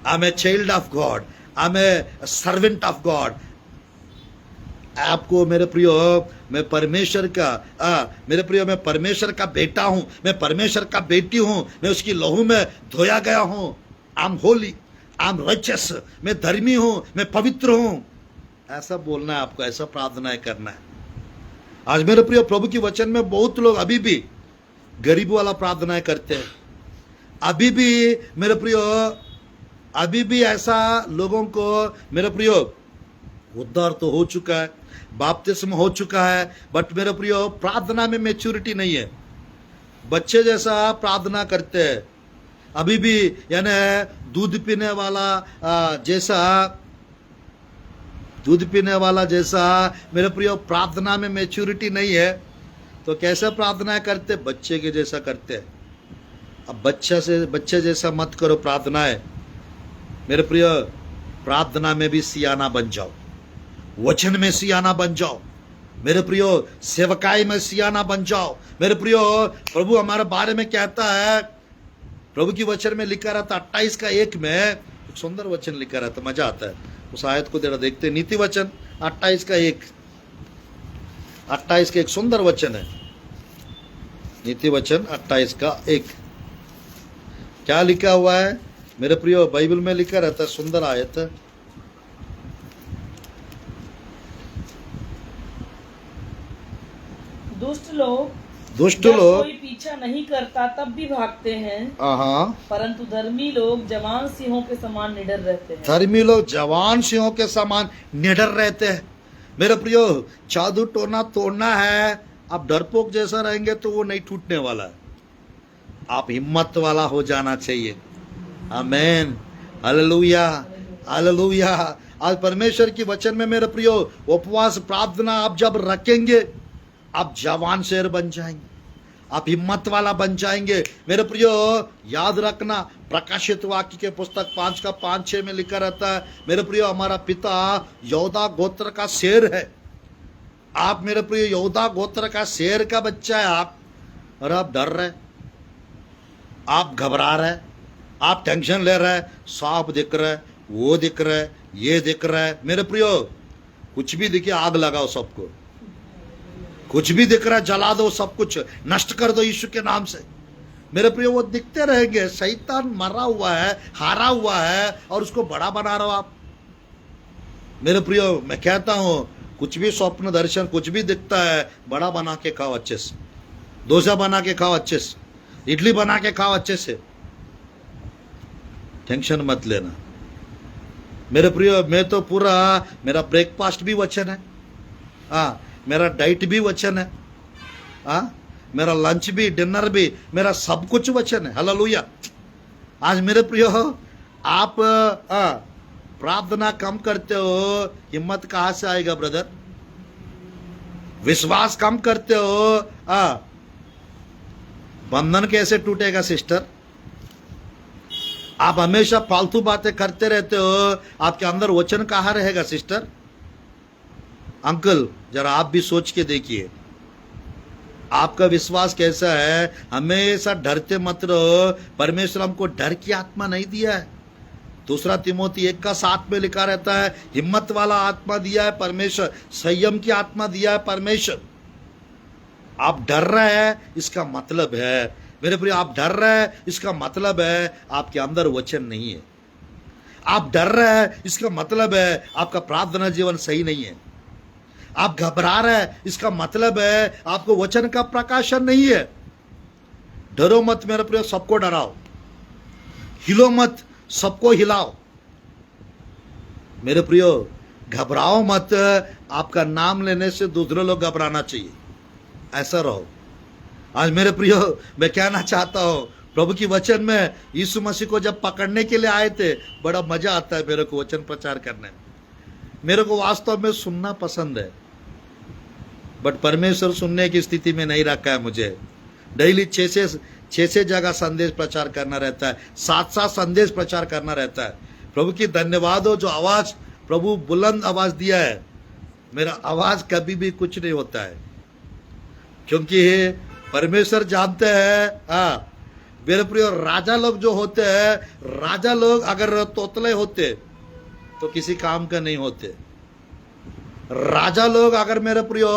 I am a child of God, I am a servant of God. आपको मेरे प्रियो मैं परमेश्वर का मेरे प्रियो मैं परमेश्वर का बेटा हूं, मैं परमेश्वर का बेटी हूं, मैं उसकी लहू में धोया गया हूं। I am Holi, I am righteous, मैं धर्मी हूं, मैं पवित्र हूं। ऐसा बोलना है आपको, ऐसा प्रार्थना करना है। आज मेरे प्रिय प्रभु की वचन में बहुत लोग अभी भी गरीब वाला प्रार्थना करते हैं। अभी भी मेरे प्रियो, अभी भी ऐसा लोगों को मेरे प्रियो उद्धार तो हो चुका है, बपतिस्म हो चुका है, बट मेरे प्रियो प्रार्थना में मैच्योरिटी नहीं है। बच्चे जैसा प्रार्थना करते हैं अभी भी, यानी दूध पीने वाला जैसा मेरे प्रियो प्रार्थना में मैच्योरिटी नहीं है। तो कैसे प्रार्थना करते? बच्चे के जैसा करते हैं। अब बच्चे जैसा मत करो प्रार्थनाएं। मेरे प्रिय, प्रार्थना में भी सियाना बन जाओ, वचन में सियाना बन जाओ। मेरे प्रियो, सेवकाई में सियाना बन जाओ। मेरे प्रियो, प्रभु हमारे बारे में कहता है, प्रभु की वचन में लिखा रहता 28:1 में एक सुंदर वचन लिखा रहता, मजा आता है उस आयत को जरा देखते। नीति वचन 28:1, 28 का एक सुंदर वचन है। नीति वचन 28:1 क्या लिखा हुआ है मेरे प्रियो? बाइबल में लिखा रहता है, सुंदर आयत है। दुष्ट जब लोग कोई पीछा नहीं करता तब भी भागते हैं, हाँ, परंतु धर्मी लोग जवान सिंहों के समान निडर रहते हैं। धर्मी लोग जवान सिंहों के समान निडर रहते हैं। मेरे प्रियो, जादू टोना तोड़ना है, आप डरपोक जैसा रहेंगे तो वो नहीं टूटने वाला है। आप हिम्मत वाला हो जाना चाहिए। आमेन, हालेलुया, हालेलुया। आज परमेश्वर की वचन में मेरे प्रियो, उपवास प्रार्थना आप जब रखेंगे, आप जवान शेर बन जाएंगे, आप हिम्मत वाला बन जाएंगे। मेरे प्रियो, याद रखना, प्रकाशित वाक्य के पुस्तक 5:5-6 में लिखा रहता है, मेरे प्रियो, हमारा पिता यहूदा गोत्र का शेर है। आप मेरे प्रियो यहूदा गोत्र का शेर का बच्चा है आप, और आप डर रहे, आप घबरा रहे, आप टेंशन ले रहे, सांप दिख रहा है, वो दिख रहा है, ये दिख रहा है। मेरे प्रियो, कुछ भी दिखे आग लगाओ सबको, कुछ भी दिख रहा है जला दो, सब कुछ नष्ट कर दो यीशु के नाम से। मेरे प्रियो, वो दिखते रहेंगे। शैतान मरा हुआ है, हारा हुआ है, और उसको बड़ा बना रहे हो आप। मेरे प्रियो, मैं कहता हूं, कुछ भी स्वप्न दर्शन कुछ भी दिखता है, बड़ा बना के खाओ अच्छे से, डोसा बना के खाओ अच्छे से, इडली बना के खाओ अच्छे से, टेंशन मत लेना। मेरे प्रियो, मैं तो पूरा, मेरा ब्रेकफास्ट भी वचन है, हाँ, मेरा डाइट भी वचन है, हाँ, मेरा लंच भी, डिनर भी, मेरा सब कुछ वचन है। हालेलुया। आज मेरे प्रियो, आप प्रार्थना कम करते हो, हिम्मत कहां से आएगा ब्रदर? विश्वास कम करते हो, बंधन कैसे टूटेगा सिस्टर? आप हमेशा फालतू बातें करते रहते हो, आपके अंदर वचन कहां रहेगा सिस्टर? अंकल, जरा आप भी सोच के देखिए, आपका विश्वास कैसा है? हमेशा डरते मत रहो। परमेश्वर हमको डर की आत्मा नहीं दिया है। 2 तिमोथी 1:7 में लिखा रहता है, हिम्मत वाला आत्मा दिया है परमेश्वर, संयम की आत्मा दिया है परमेश्वर। आप डर रहे हैं, इसका मतलब है मेरे प्रिय, आप डर रहे हैं, इसका मतलब है आपके अंदर वचन नहीं है। आप डर रहे हैं, इसका मतलब है आपका प्रार्थना जीवन सही नहीं है। आप घबरा रहे हैं, इसका मतलब है आपको वचन का प्रकाशन नहीं है। डरो मत मेरे प्रिय, सबको डराओ। हिलो मत, सबको हिलाओ। मेरे प्रियो, घबराओ मत। आपका नाम लेने से दूसरे लोग घबराना चाहिए, ऐसा रहो। आज मेरे प्रियो, मैं कहना चाहता हूं, प्रभु की वचन में यीशु मसीह को जब पकड़ने के लिए आए थे, बड़ा मजा आता है मेरे को वचन प्रचार करने में। मेरे को वास्तव में सुनना पसंद है, बट परमेश्वर सुनने की स्थिति में नहीं रखा है मुझे। डेली 6 जगह संदेश प्रचार करना रहता है, 7 संदेश प्रचार करना रहता है। प्रभु की धन्यवाद हो, जो आवाज प्रभु बुलंद आवाज दिया है। मेरा आवाज कभी भी कुछ नहीं होता है, क्योंकि परमेश्वर जानते हैं। मेरे प्रिय, राजा लोग जो होते हैं, राजा लोग अगर तोतले होते तो किसी काम का नहीं होते। राजा लोग अगर मेरे प्रियो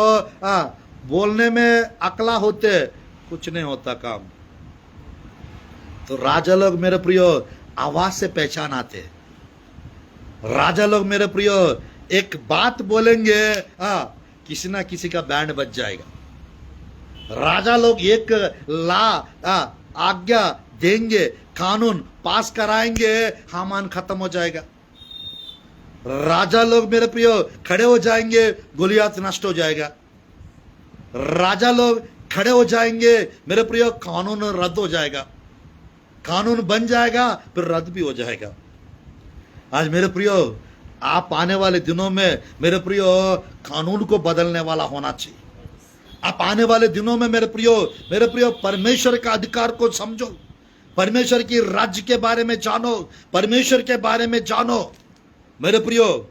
बोलने में अकला होते, कुछ नहीं होता काम। तो राजा लोग मेरे प्रियो आवाज से पहचान आते। राजा लोग मेरे प्रियो एक बात बोलेंगे, किसी ना किसी का बैंड बज जाएगा। राजा लोग एक आज्ञा देंगे, कानून पास कराएंगे, हामान खत्म हो जाएगा। राजा लोग मेरे प्रियो खड़े हो जाएंगे, गोलियात नष्ट हो जाएगा। राजा लोग खड़े हो जाएंगे मेरे प्रियो, कानून रद्द हो जाएगा। कानून बन जाएगा, फिर रद्द भी हो जाएगा। आज मेरे प्रियो, आप आने वाले दिनों में मेरे प्रियो कानून को बदलने वाला होना चाहिए। आप आने वाले दिनों में मेरे प्रियो परमेश्वर का अधिकार को समझो। परमेश्वर की राज्य के बारे में जानो, परमेश्वर के बारे में जानो। मेरे प्रियो,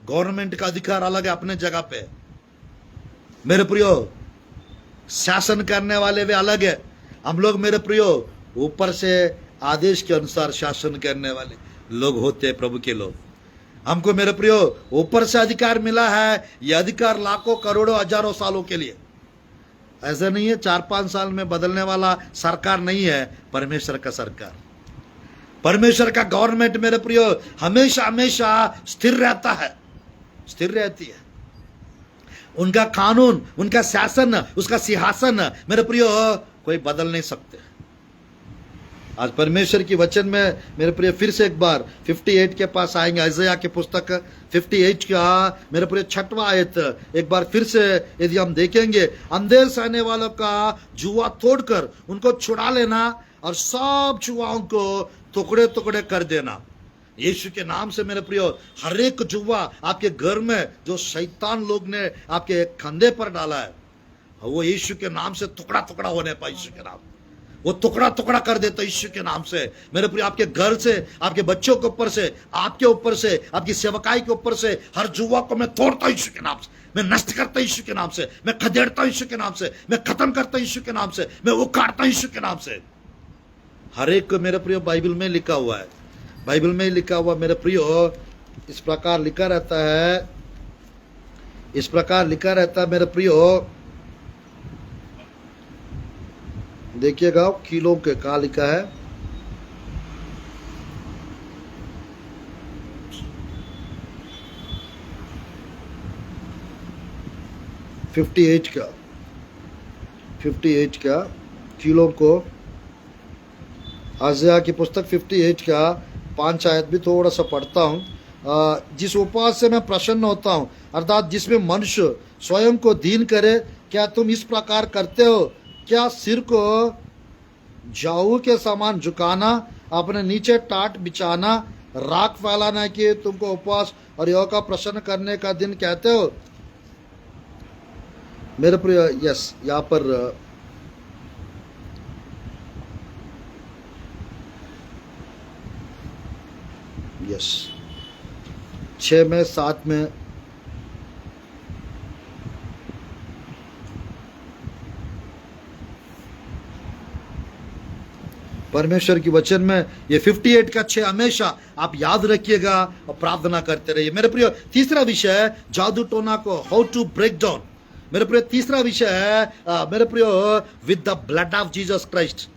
गवर्नमेंट का अधिकार अलग है अपने जगह पे। मेरे प्रियो, शासन करने वाले भी अलग है। हम लोग मेरे प्रियो ऊपर से आदेश के अनुसार शासन करने वाले लोग होते हैं, प्रभु के लोग। हमको मेरे प्रियो ऊपर से अधिकार मिला है। यह अधिकार लाखों करोड़ों हजारों सालों के लिए, ऐसा नहीं है 4-5 साल में बदलने वाला सरकार नहीं है। परमेश्वर का सरकार, परमेश्वर का गवर्नमेंट मेरे प्रियो हमेशा हमेशा स्थिर रहता है, स्थिर रहती है। उनका कानून, उनका शासन, उसका सिंहासन मेरे प्रियो कोई बदल नहीं सकते। आज परमेश्वर की वचन में मेरे प्रिय फिर से एक बार 58 के पास आएंगे। यशायाह की पुस्तक 58 का मेरे प्रिय 6वां आयत एक बार फिर से यदि हम देखेंगे, अंधेर से आने वालों का जुआ तोड़कर उनको छुड़ा लेना और सब जुआओं को टुकड़े टुकड़े कर देना। यीशु के नाम से मेरे प्रियो हर एक जुआ आपके घर में जो शैतान लोग ने आपके कंधे पर डाला है, वो यीशु के नाम से टुकड़ा टुकड़ा होने पाए। यीशु के नाम वो टुकड़ा टुकड़ा कर देता यीशु के नाम से। मेरे प्रिय आपके घर से, आपके बच्चों के ऊपर से, आपके ऊपर से, आपकी सेवकाई के ऊपर से हर जुआ को मैं तोड़ता हूं यीशु के नाम से, मैं नष्ट करता हूं यीशु के नाम से, मैं खदेड़ता हूं यीशु के नाम से, मैं खत्म करता हूं यीशु के नाम से, मैं उखाड़ता हूं यीशु के नाम से। हर एक मेरे प्रिय बाइबल में लिखा हुआ है, बाइबल में लिखा हुआ मेरे प्रियो इस प्रकार लिखा रहता है, इस प्रकार लिखा रहता है मेरे प्रियो। देखिएगा किलो के कहा लिखा है, $58 का किलो को, यशायाह की पुस्तक 58 का 5 आयत भी थोड़ा सा पढ़ता हूँ। जिस उपवास से मैं प्रसन्न होता हूँ, अर्थात जिसमें मनुष्य स्वयं को दीन करे, क्या तुम इस प्रकार करते हो? क्या सिर को जाऊ के समान झुकाना, अपने नीचे टाट बिछाना, राख फैलाना कि तुमको उपवास और यहोवा का प्रसन्न करने का दिन कहते हो? मेरे प्रिय, यस, यहाँ पर यस 6 में 7 में परमेश्वर की वचन में ये 58 का 6 हमेशा आप याद रखिएगा और प्रार्थना करते रहिए। मेरे प्रिय तीसरा विषय है जादू टोना को हाउ टू ब्रेक डाउन। मेरे प्रिय तीसरा विषय है मेरे प्रिय with the blood of Jesus Christ,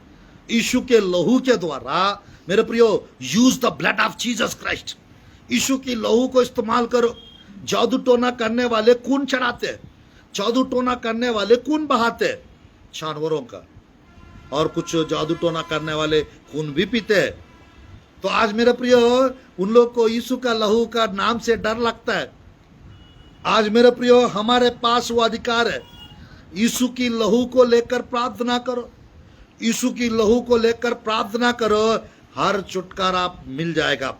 यीशु के लहू के द्वारा। मेरे प्रियो use the blood of Jesus Christ, यीशु की लहू को इस्तेमाल करो। जादू टोना करने वाले खून चढ़ाते, जादू टोना करने वाले खून बहाते जानवरों का, और कुछ जादू टोना करने वाले खून भी पीते हैं। तो आज मेरे प्रियो उन लोग को यीशु का लहू का नाम से डर लगता है। आज मेरे प्रियो हमारे पास वो अधिकार है, यीशु की लहू को लेकर प्रार्थना करो, यीशु की लहू को लेकर प्रार्थना करो। हर छुटकारा मिल जाएगा,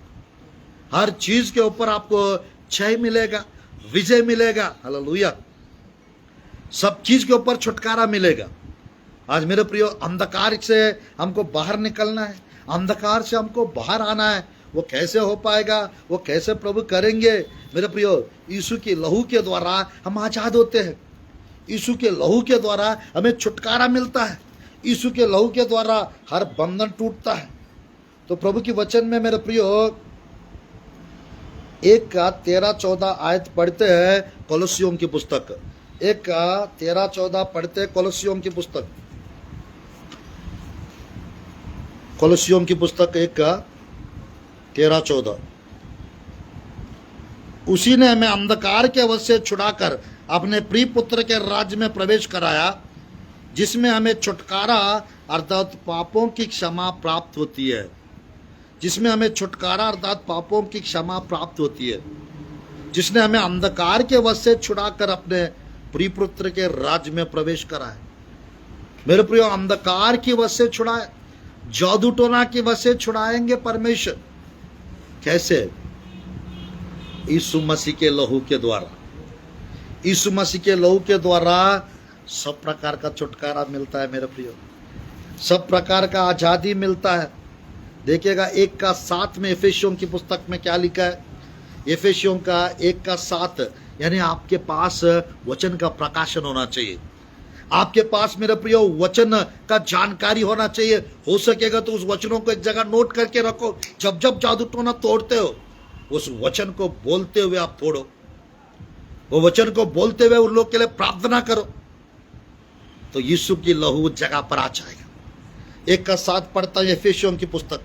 हर चीज के ऊपर आपको जय मिलेगा, विजय मिलेगा। हालेलुया, सब चीज के ऊपर छुटकारा मिलेगा। आज मेरे प्रियो अंधकार से हमको बाहर निकलना है, अंधकार से हमको बाहर आना है। वो कैसे हो पाएगा, वो कैसे प्रभु करेंगे? मेरे प्रियो यीशु के लहू के द्वारा हम आजाद होते हैं, यीशु के लहू के द्वारा हमें छुटकारा मिलता है, यीशु के लहू के द्वारा हर बंधन टूटता है। तो प्रभु की वचन में मेरे प्रियो 1 का 13-14 आयत पढ़ते हैं कोलोसियों की पुस्तक, 1 का 13-14 पढ़ते हैं कोलोसियों की पुस्तक, कोलोसियों की पुस्तक 1 का 13-14। उसी ने हमें अंधकार के वश से छुड़ाकर अपने प्रिय पुत्र के राज्य में प्रवेश कराया, जिसमें हमें छुटकारा अर्थात पापों की क्षमा प्राप्त होती है, जिसमें हमें छुटकारा अर्थात पापों की क्षमा प्राप्त होती है, जिसने हमें अंधकार के वश से छुड़ाकर अपने प्रिय पुत्र के राज्य में प्रवेश कराया। मेरे प्रियो अंधकार की वश से छुड़ाए, जादू टोना की वश से छुड़ाएंगे परमेश्वर। कैसे? यीशु मसीह के लहू के द्वारा, यीशु मसीह के लहू के द्वारा सब प्रकार का छुटकारा मिलता है। मेरे प्रियो सब प्रकार का आजादी मिलता है। देखिएगा 1:7 में एफेसियों की पुस्तक में क्या लिखा है, एफेसियों का 1:7, यानी आपके पास वचन का प्रकाशन होना चाहिए, आपके पास मेरे प्रियो वचन का जानकारी होना चाहिए। हो सकेगा तो उस वचनों को एक जगह नोट करके रखो, जब जब जादू टोना तोड़ते हो उस वचन को बोलते हुए आप तोड़ो, वो वचन को बोलते हुए उन लोग के लिए प्रार्थना करो, तो यीशु की लहू उस जगह पर आ जाएगा। 1:7 पढ़ता है एफेसियों की पुस्तक,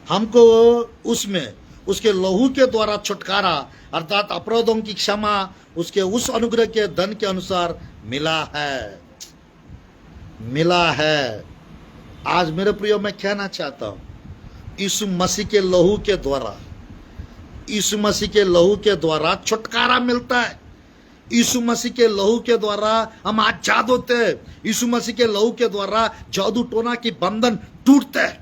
हमको उसमें उसके लहू के द्वारा छुटकारा अर्थात अपराधों की क्षमा उसके उस अनुग्रह के धन के अनुसार मिला है। आज मेरे प्रियो मैं कहना चाहता हूं, यीशु मसीह के लहू के द्वारा, यीशु मसीह के लहू के द्वारा छुटकारा मिलता है। यीशु मसीह के लहू के द्वारा हम आजाद होते हैं। यीशु मसीह के लहू के द्वारा जादू टोना की बंधन टूटते हैं।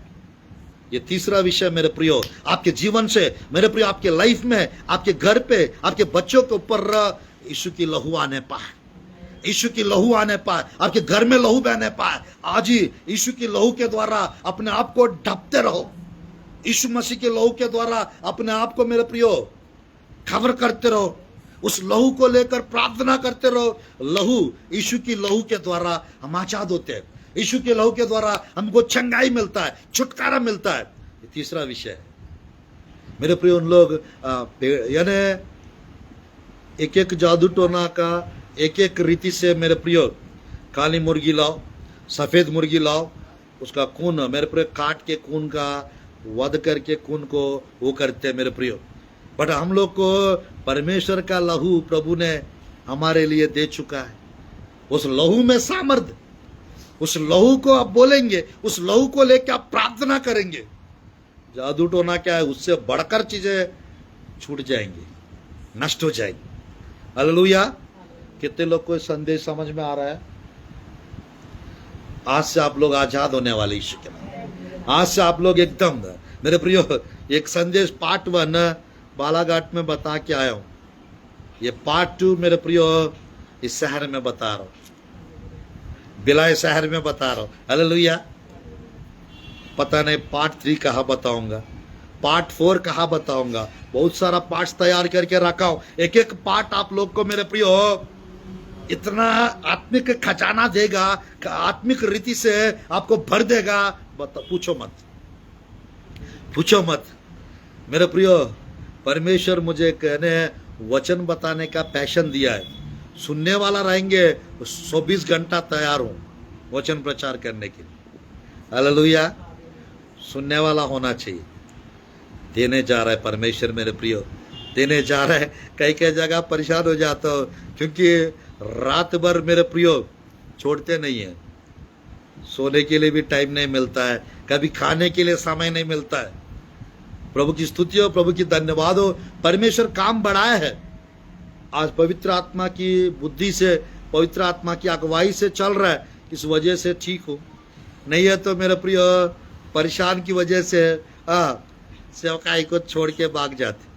ये तीसरा विषय मेरे प्रियो, आपके जीवन से मेरे प्रियो, आपके लाइफ में, आपके घर पे, आपके बच्चों के ऊपर यीशु की लहू आने पाए, यीशु की लहू आने पाए, आपके घर में लहू बहने पाए। आज ही यीशु की लहू के द्वारा अपने आप को ढकते रहो, यीशु मसीह के लहू के द्वारा अपने आप को मेरे प्रियो कवर करते रहो, उस लहू को लेकर प्रार्थना करते रहो। लहू, यीशु की लहू के द्वारा हम आजाद होते हैं, यीशु के लहू के द्वारा हमको चंगाई मिलता है, छुटकारा मिलता है। ये तीसरा विषय है मेरे प्रिय। उन लोग यानी एक एक जादू टोना का एक एक रीति से मेरे प्रियो, काली मुर्गी लाओ, सफेद मुर्गी लाओ, उसका खून मेरे प्रिय काट के खून का वध करके खून को वो करते हैं मेरे प्रियो। बट हम लोग को परमेश्वर का लहू प्रभु ने हमारे लिए दे चुका है। उस लहू में सामर्थ, उस लहू को आप बोलेंगे, उस लहू को लेकर आप प्रार्थना करेंगे, जादू टोना क्या है, उससे बढ़कर चीजें छूट जाएंगी, नष्ट हो जाएंगी। हालेलुया। कितने लोग को संदेश समझ में आ रहा है? आज से आप लोग आजाद होने वाले यीशु के नाम। आज से आप लोग एकदम मेरे प्रियो, एक संदेश पार्ट 1 बालाघाट में बता के आया हूं, ये पार्ट 2 मेरे प्रियो इस शहर में बता रहा हूं, बिलाय शहर में बता रहा हूं। हालेलुया। पता नहीं पार्ट 3 कहाँ बताऊंगा, पार्ट 4 कहाँ बताऊंगा, बहुत सारा पार्ट्स तैयार करके रखा हूं। एक एक पार्ट आप लोग को मेरे प्रियो इतना आत्मिक खजाना देगा, आत्मिक रीति से आपको भर देगा, पूछो मत, पूछो मत मेरे प्रियो। परमेश्वर मुझे कहने वचन बताने का पैशन दिया है, सुनने वाला रहेंगे 24 घंटा तैयार हूं वचन प्रचार करने के लिए। हालेलुया। सुनने वाला होना चाहिए। देने जा रहा है परमेश्वर मेरे प्रियो, देने जा रहा है। कई कई जगह परेशान हो जाता हो, क्योंकि रात भर मेरे प्रियो छोड़ते नहीं है, सोने के लिए भी टाइम नहीं मिलता है, कभी खाने के लिए समय नहीं मिलता है। प्रभु की स्तुति हो, प्रभु की धन्यवाद हो, परमेश्वर काम बढ़ाया है। आज पवित्र आत्मा की बुद्धि से, पवित्र आत्मा की अगुवाई से चल रहा है, इस वजह से ठीक हो। नहीं है तो मेरे प्रिय परेशान की वजह से सेवकाई को छोड़ के भाग जाते।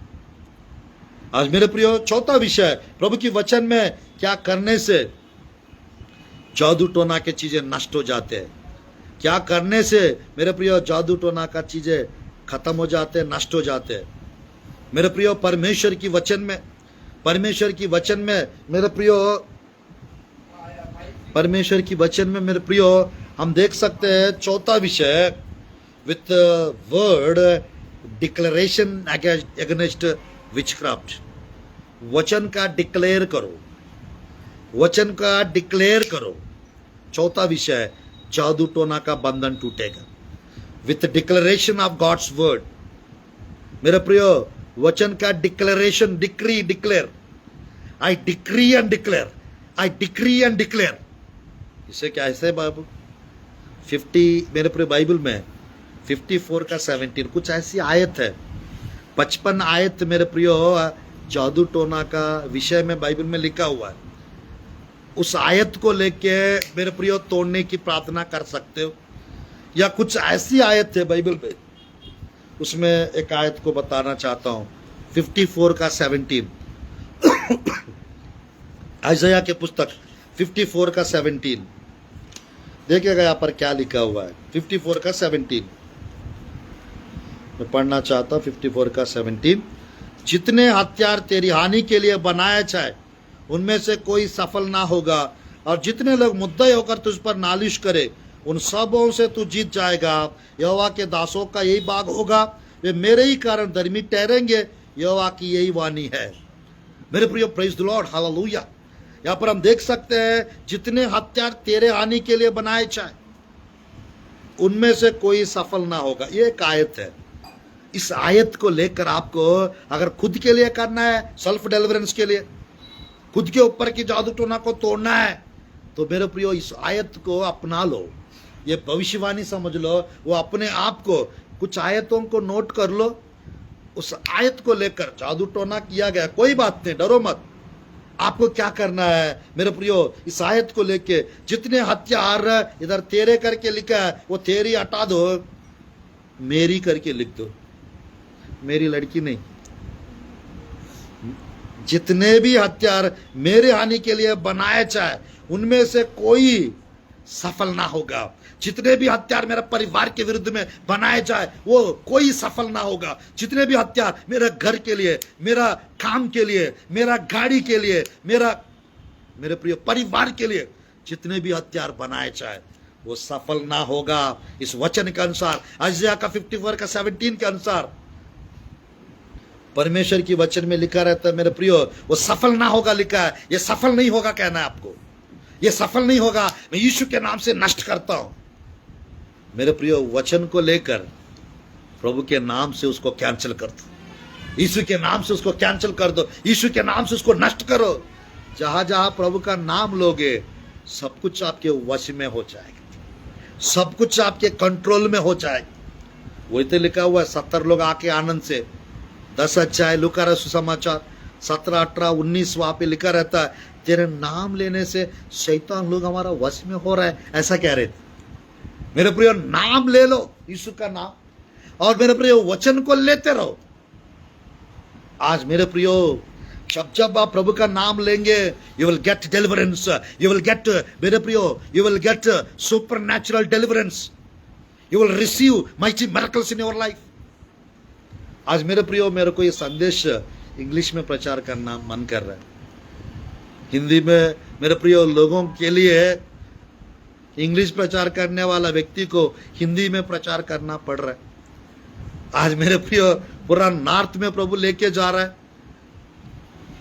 आज मेरे प्रिय चौथा विषय, प्रभु की वचन में क्या करने से जादू टोना के चीजें नष्ट हो जाते हैं, क्या करने से मेरे प्रिय जादू टोना का चीजें खत्म हो जाते हैं, नष्ट हो जाते हैं। मेरे प्रिय परमेश्वर की वचन में, परमेश्वर की वचन में मेरे प्रियो, परमेश्वर की वचन में मेरे प्रियो हम देख सकते हैं चौथा विषय, with word declaration against witchcraft. वचन का डिक्लेयर करो, वचन का डिक्लेयर करो। चौथा विषय, जादू टोना का बंधन टूटेगा with declaration of God's word. मेरे प्रियो वचन का declaration, decree, declare, I decree and declare, I decree and declare. इसे क्या है बाबू? 50 मेरे प्रिय बाइबल में 54 का 17 कुछ ऐसी आयत है, 55 आयत मेरे प्रियो जादू टोना का विषय में बाइबल में लिखा हुआ है। उस आयत को लेके मेरे प्रियो तोड़ने की प्रार्थना कर सकते हो, या कुछ ऐसी आयत है बाइबल में, उसमें एक आयत को बताना चाहता हूं, 54 का 17 आइज़ाया के पुस्तक 54 का 17। देखिएगा यहाँ पर क्या लिखा हुआ है 54 का 17, मैं पढ़ना चाहता हूँ 54 का 17। जितने हथियार तेरी हानि के लिए बनाए जाए उनमें से कोई सफल ना होगा, और जितने लोग मुद्दई होकर तुझ पर नालिश करे उन सबों से तू जीत जाएगा। यहोवा के दासों का यही भाग होगा, वे मेरे ही कारण धर्मी ठहरेंगे, यहोवा की यही वाणी है। मेरे प्रिय, प्रेज द लॉर्ड, हालेलुया। यहाँ पर हम देख सकते हैं जितने हथियार तेरे हानि के लिए बनाए जाए उनमें से कोई सफल ना होगा। ये एक आयत है। इस आयत को लेकर आपको अगर खुद के लिए करना है, सेल्फ डिलीवरेंस के लिए, खुद के ऊपर की जादू टोना को तोड़ना है, तो मेरे प्रियो इस आयत को अपना लो। ये भविष्यवाणी समझ लो। वो अपने आप को कुछ आयतों को नोट कर लो, उस आयत को लेकर जादू टोना किया गया, कोई बात नहीं, डरो मत। आपको क्या करना है मेरे प्रियो, इस आयत को लेके जितने हथियार इधर तेरे करके लिखा है वो तेरी हटा दो, मेरी करके लिख दो, मेरी लड़की नहीं। जितने भी हथियार मेरे हानि के लिए बनाए जाए उनमें से कोई सफल ना होगा। जितने भी हथियार मेरे परिवार के विरुद्ध में बनाए जाए वो कोई सफल ना होगा। जितने भी हथियार मेरे घर के लिए, मेरा काम के लिए, मेरा गाड़ी के लिए, मेरे प्रिय परिवार के लिए जितने भी हथियार बनाए जाए वो सफल ना होगा। इस वचन के अनुसार, यशायाह का 54 का 17 के अनुसार परमेश्वर की वचन में लिखा रहता है मेरे प्रियो, वो सफल ना होगा लिखा है। ये सफल नहीं होगा कहना है आपको, ये सफल नहीं होगा। मैं यीशु के नाम से नष्ट करता हूं। मेरे प्रियो, वचन को लेकर प्रभु के नाम से उसको कैंसिल कर दो, यीशु के नाम से उसको कैंसिल कर दो, यीशु के नाम से उसको नष्ट करो। जहां जहां प्रभु का नाम लोगे सब कुछ आपके वश में हो जाएगा, सब कुछ आपके कंट्रोल में हो जाएगा। वही तो लिखा हुआ है 70 लोग आके आनंद से, 10 अध्याय लूका रचित सुसमाचार 17, 18, 19 वहां पे लिखा रहता है तेरे नाम लेने से शैतान लोग हमारा वश में हो रहा है, ऐसा कह रहे थे। मेरे प्रियो, नाम ले लो, यीशु का नाम, और मेरे प्रियो वचन को लेते रहो। आज मेरे प्रियो, जब आप प्रभु का नाम लेंगे you will get deliverance, you will get, मेरे प्रियो, you will get super natural deliverance, you will receive mighty miracles in your life. आज मेरे प्रियो, मेरे को ये संदेश इंग्लिश में प्रचार करना मन कर रहा है। हिंदी में मेरे प्रियो लोगों के लिए इंग्लिश प्रचार करने वाला व्यक्ति को हिंदी में प्रचार करना पड़ रहा है। आज मेरे प्रियो, पूरा नॉर्थ में प्रभु लेके जा रहा है।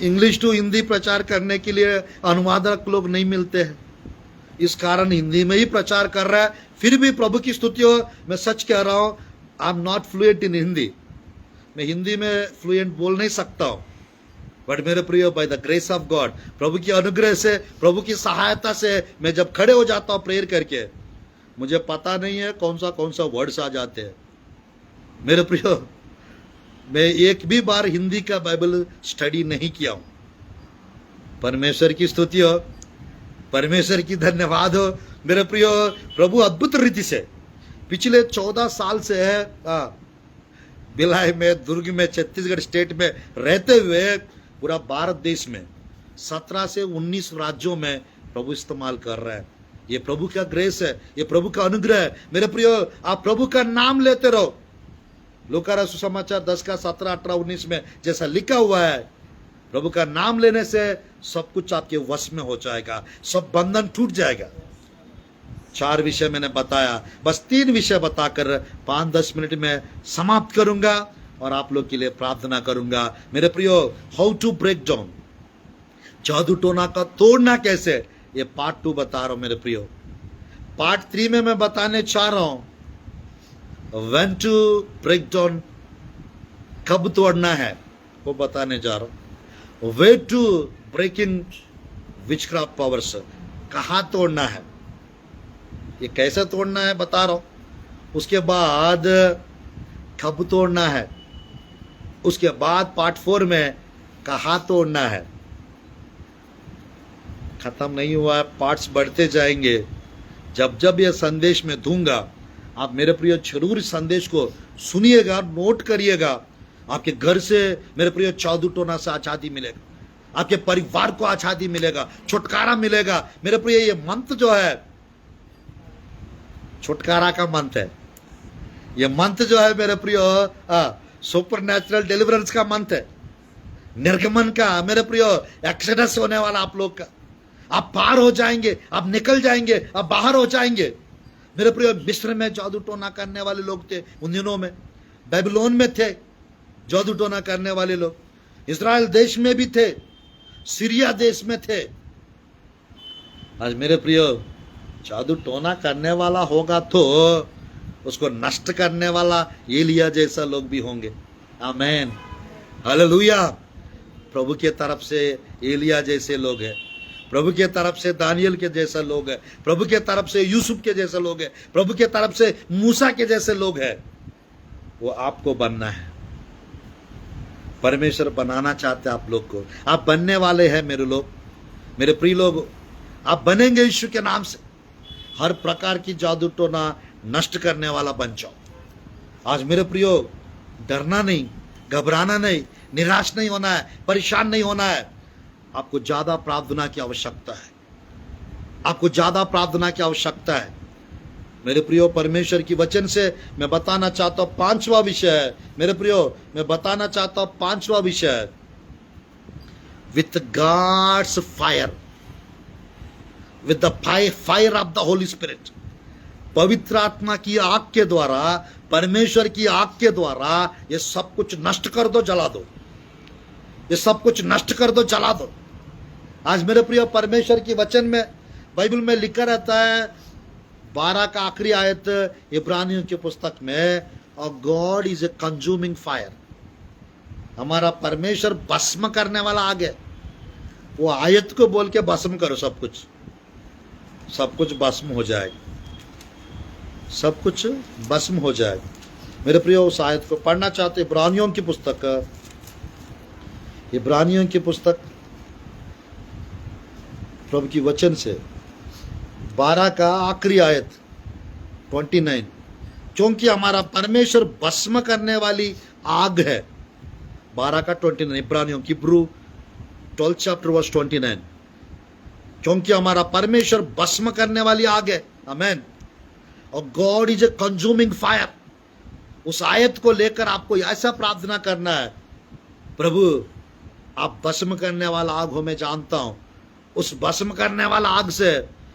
इंग्लिश टू हिंदी प्रचार करने के लिए अनुवादक लोग नहीं मिलते हैं, इस कारण हिंदी में ही प्रचार कर रहा है। फिर भी प्रभु की स्तुति हो, मैं सच कह रहा हूं, I am not fluent in Hindi, मैं हिंदी में फ्लुएंट बोल नहीं सकता हूं, बट मेरे प्रियो, by the grace of God, प्रभु की अनुग्रह से, प्रभु की सहायता से मैं जब खड़े हो जाता हूं प्रेयर करके, मुझे पता नहीं है कौन सा वर्ड्स आ जाते हैं। मेरे प्रियो, मैं एक भी बार हिंदी का बाइबल स्टडी नहीं किया हूं। परमेश्वर की स्तुति हो, परमेश्वर की धन्यवाद हो। मेरे प्रियो, प्रभु अद्भुत रीति से पिछले 14 साल से है भिलाई में, दुर्ग में, छत्तीसगढ़ स्टेट में रहते हुए पूरा भारत देश में 17 से 19 राज्यों में प्रभु इस्तेमाल कर रहा है। ये प्रभु का ग्रेस है, ये प्रभु का अनुग्रह है। मेरे प्रियो, आप प्रभु का नाम लेते रहो। लूका रचित सुसमाचार 10 का 17, 18, 19 में जैसा लिखा हुआ है, प्रभु का नाम लेने से सब कुछ आपके वश में हो जाएगा, सब बंधन टूट जाएगा। 4 विषय मैंने बताया, बस 3 विषय बताकर 5-10 मिनट में समाप्त करूंगा और आप लोग के लिए प्रार्थना करूंगा। मेरे प्रियो, हाउ टू ब्रेक डाउन, जादू टोना का तोड़ना कैसे, ये पार्ट 2 बता रहा हूं मेरे प्रियो। पार्ट 3 में मैं बताने चाह रहा हूं व्हेन टू ब्रेक डाउन, कब तोड़ना है वो बताने जा रहा हूं। Way to break in witchcraft powers, कहां तोड़ना है, ये कैसे तोड़ना है बता रहा हूं। उसके बाद कब तोड़ना है, उसके बाद पार्ट 4 में कहां तोड़ना है। खत्म नहीं हुआ है, पार्ट्स बढ़ते जाएंगे। जब जब यह संदेश मैं दूंगा, आप मेरे प्रिय जरूर इस संदेश को सुनिएगा, नोट करिएगा। आपके घर से मेरे प्रिय जादू टोना से आजादी मिलेगा, आपके परिवार को आजादी मिलेगा, छुटकारा मिलेगा। मेरे प्रिय, ये मंत्र जो है छुटकारा का मंथ है। ये मंथ जो है मेरे प्रियो सुपर नेचुरल डिलीवरेंस का मंथ है, निर्गमन का मेरे प्रियो, एक्सोडस होने वाला आप लोग का। आप पार हो जाएंगे, आप निकल जाएंगे, आप बाहर हो जाएंगे। मेरे प्रियो मिस्र में जादू टोना करने वाले लोग थे उन दिनों में, बेबीलोन में थे जादू टोना करने वाले लोग, इस्राएल देश में भी थे, सीरिया देश में थे। आज मेरे प्रियो जादू टोना करने वाला होगा तो उसको नष्ट करने वाला एलिया जैसा लोग भी होंगे। आमीन, हालेलुया। प्रभु के तरफ से एलिया जैसे लोग हैं, प्रभु के तरफ से दानियल के जैसा लोग हैं, प्रभु के तरफ से यूसुफ के जैसे लोग हैं, प्रभु के तरफ से मूसा के जैसे लोग हैं। वो आपको बनना है। परमेश्वर बनाना चाहते हैं आप लोग को, आप बनने वाले हैं मेरे लोग, मेरे प्रिय लोग। आप बनेंगे यीशु के नाम से। हर प्रकार की जादू टोना नष्ट करने वाला बन जाओ। आज मेरे प्रियो डरना नहीं, घबराना नहीं, निराश नहीं होना है, परेशान नहीं होना है। आपको ज्यादा प्रार्थना की आवश्यकता है, आपको ज्यादा प्रार्थना की आवश्यकता है। मेरे प्रियो परमेश्वर की वचन से मैं बताना चाहता हूं पांचवा विषय है, मेरे प्रियो मैं बताना चाहता हूं पांचवा विषय है, with God's fire, with the fire of the Holy Spirit. पवित्र आत्मा की आग के द्वारा, परमेश्वर की आग के द्वारा ये सब कुछ नष्ट कर दो, जला दो। ये सब कुछ नष्ट कर दो, जला दो। आज मेरे प्रिय परमेश्वर की वचन में, बाइबल में लिखा रहता है 12 का आखिरी आयत इब्रानियों की पुस्तक में, और God is a consuming fire. हमारा परमेश्वर भस्म करने वाला आग है। वो आयत को बोल के भस्म करो, सब कुछ, सब कुछ भस्म हो जाएगा, सब कुछ भस्म हो जाएगा। मेरे प्रियो उस आयत को पढ़ना चाहते, इब्रानियों की पुस्तक, इब्रानियों की पुस्तक प्रभु की वचन से 12 का आखिरी आयत 29, क्योंकि हमारा परमेश्वर भस्म करने वाली आग है। 12 का 29 इब्रानियों की, ब्रू 12 चैप्टर वर्स 29, क्योंकि हमारा परमेश्वर भस्म करने वाली आग है। आमीन। और God is a consuming fire. उस आयत को लेकर आपको ऐसा प्रार्थना करना है, प्रभु आप भस्म करने वाला आग हो, मैं जानता हूं। उस भस्म करने वाला आग से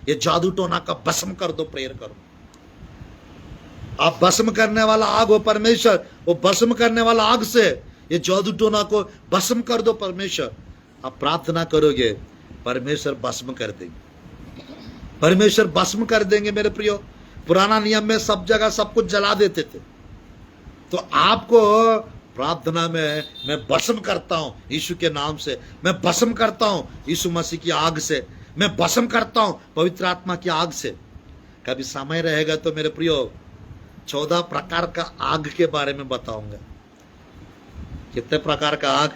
ये जादू टोना का भस्म कर दो, प्रेयर करो। आप भस्म करने वाला आग हो परमेश्वर, वो भस्म करने वाला आग से ये जादू टोना को भस्म कर दो परमेश्वर। आप प्रार्थना करोगे, परमेश्वर भस्म कर देंगे, परमेश्वर भस्म कर देंगे। मेरे प्रियो, पुराना नियम में सब जगह सब कुछ जला देते थे, तो आपको प्रार्थना में मैं भस्म करता हूं यीशु के नाम से, मैं भस्म करता हूं यीशु मसीह की आग से, मैं भस्म करता हूं पवित्र आत्मा की आग से। कभी समय रहेगा तो मेरे प्रियो 14 प्रकार का आग के बारे में बताऊंगा। कितने प्रकार का आग?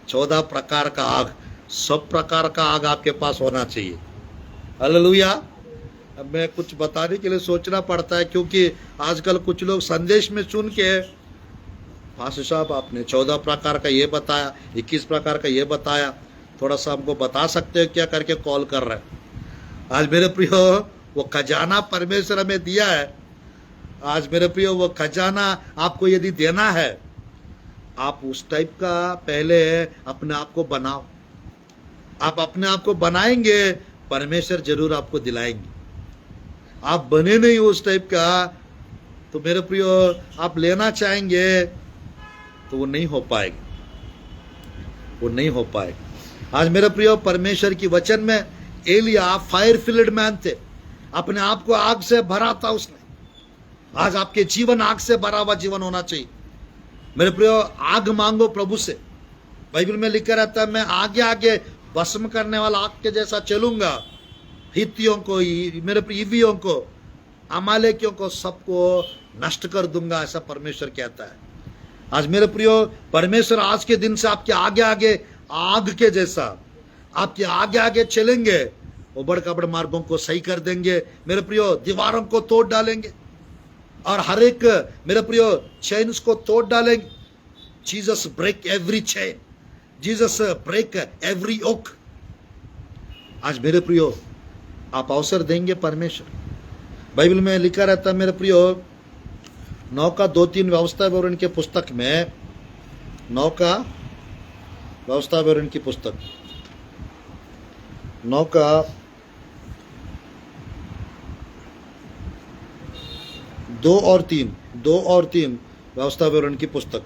14 प्रकार का आग। सब प्रकार का आग आपके पास होना चाहिए। हालेलुया। अब मैं कुछ बताने के लिए सोचना पड़ता है, क्योंकि आजकल कुछ लोग संदेश में सुन के, पास्टर साहब आपने 14 प्रकार का ये बताया, 21 प्रकार का ये बताया, थोड़ा सा हमको बता सकते हो क्या, करके कॉल कर रहे हैं। आज मेरे प्रियो वो खजाना परमेश्वर हमें दिया है। आज मेरे प्रियो वो खजाना आपको यदि देना है, आप उस टाइप का पहले अपने आप को बनाओ। आप अपने आप को बनाएंगे, परमेश्वर जरूर आपको दिलाएंगे। आप बने नहीं उस टाइप का, तो मेरे प्रियो आप लेना चाहेंगे तो वो नहीं हो पाएगा, वो नहीं हो पाएगा। आज मेरे प्रियो परमेश्वर की वचन में एलिया फायर फिल्ड मैन थे, अपने आप को आग से भरा था उसने। आज आपके जीवन आग से भरा हुआ जीवन होना चाहिए। मेरे प्रियो आग मांगो प्रभु से। बाइबल में लिखा रहता है, मैं आगे आगे भस्म करने वाला आग के जैसा चलूंगा। हित्तियों को, मेरे प्रियो को, अमालेकियों को, सबको नष्ट कर दूंगा, ऐसा परमेश्वर कहता है। आज मेरे प्रियो परमेश्वर आज के दिन से आपके आगे आगे आग के जैसा आपके आगे आगे चलेंगे। उबड़ कबड़ मार्गों को सही कर देंगे मेरे प्रियो, दीवारों को तोड़ डालेंगे और हर एक मेरे प्रियो चेन्स को तोड़ डालेंगे। Jesus break every chain, Jesus break every yoke. आज मेरे प्रियो आप अवसर देंगे परमेश्वर, बाइबल में लिखा रहता है मेरे प्रियो, 9 का 2-3 व्यवस्था विवरण के पुस्तक में, 9 का व्यवस्था विवरण की पुस्तक 9 का 2 और 3 व्यवस्था विवरण की पुस्तक,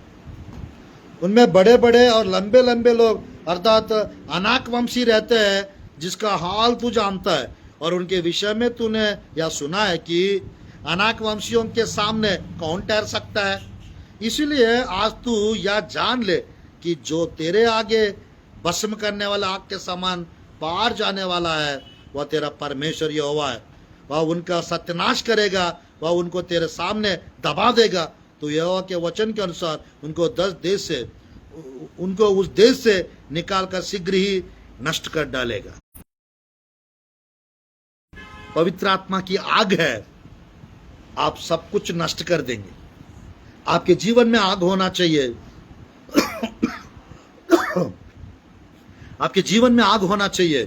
उनमें बड़े बड़े और लंबे लंबे लोग अर्थात अनाकवंशी रहते हैं, जिसका हाल तू जानता है, और उनके विषय में तूने यह सुना है कि अनाकवंशियों के सामने कौन ठहर सकता है। इसीलिए आज तू यह जान ले कि जो तेरे आगे भस्म करने वाला आग के समान पार जाने वाला है, वह तेरा परमेश्वर यहोवा है। वह उनका सत्यानाश करेगा, वह उनको तेरे सामने दबा देगा। तो यहोवा के वचन के अनुसार उनको उस देश से निकालकर शीघ्र ही नष्ट कर डालेगा। पवित्र आत्मा की आग है, आप सब कुछ नष्ट कर देंगे। आपके जीवन में आग होना चाहिए। आपके जीवन में आग होना चाहिए,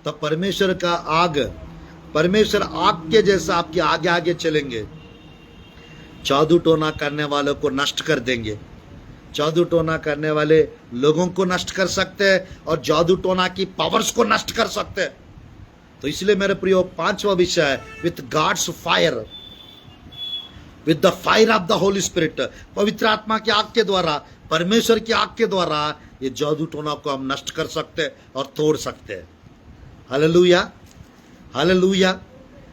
तब परमेश्वर का आग, परमेश्वर आग के जैसा आपके आगे आगे चलेंगे। जादू टोना करने वालों को नष्ट कर देंगे। जादू टोना करने वाले लोगों को नष्ट कर सकते हैं और जादू टोना की पावर्स को नष्ट कर सकते हैं। तो इसलिए मेरे प्रियो, 5वां विषय है with God's fire, with the fire of the Holy Spirit. पवित्र आत्मा की आग के द्वारा, परमेश्वर की आग के द्वारा ये जादू टोना को हम नष्ट कर सकते हैं और तोड़ सकते हैं। Hallelujah, hallelujah.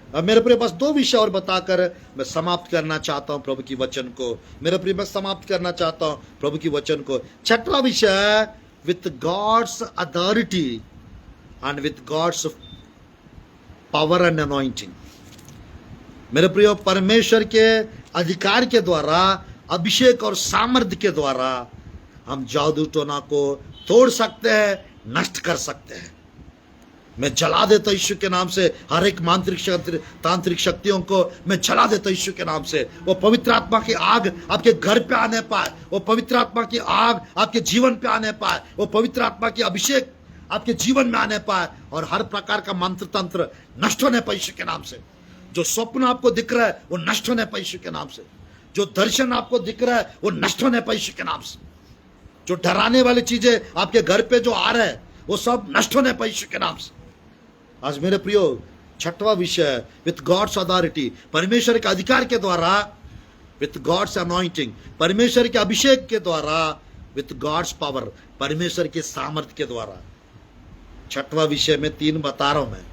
अब मेरे प्रिय बस 2 विषय और बताकर मैं समाप्त करना चाहता हूं प्रभु की वचन को। मेरे प्रिय मैं समाप्त करना चाहता हूं प्रभु की वचन को। 6वां विषय with God's authority and with God's power and anointing. मेरे प्रियो, परमेश्वर के अधिकार के द्वारा, अभिषेक और सामर्थ्य के द्वारा हम जादू टोना को तोड़ सकते हैं, नष्ट कर सकते हैं। मैं जला देता यीशु के नाम से हर एक तांत्रिक शक्तियों को मैं जला देता यीशु के नाम से। वो पवित्र आत्मा की आग आपके घर पे आने पाए, वो पवित्र आत्मा की आग आपके जीवन पे आने पाए, वो पवित्र आत्मा की अभिषेक आपके जीवन में आने पाए, और हर प्रकार का मंत्र तंत्र नष्ट होने पाए यीशु के नाम से। जो स्वप्न आपको दिख रहा है वो नष्ट होने पाए यीशु के नाम से। जो दर्शन आपको दिख रहा है वो नष्ट होने पाए यीशु के नाम से। जो डराने वाली चीजें आपके घर पे जो आ रहा है वो सब नष्ट होने पाए यीशु के नाम से। आज मेरे प्रियो, 6वां विषय विथ गॉड्स अथॉरिटी, परमेश्वर के अधिकार के द्वारा, विथ गॉड्स अनॉइंटिंग, परमेश्वर के अभिषेक के द्वारा, विथ गॉड्स पावर, परमेश्वर के सामर्थ्य के द्वारा। 6वां विषय में 3 बता रहा हूं मैं।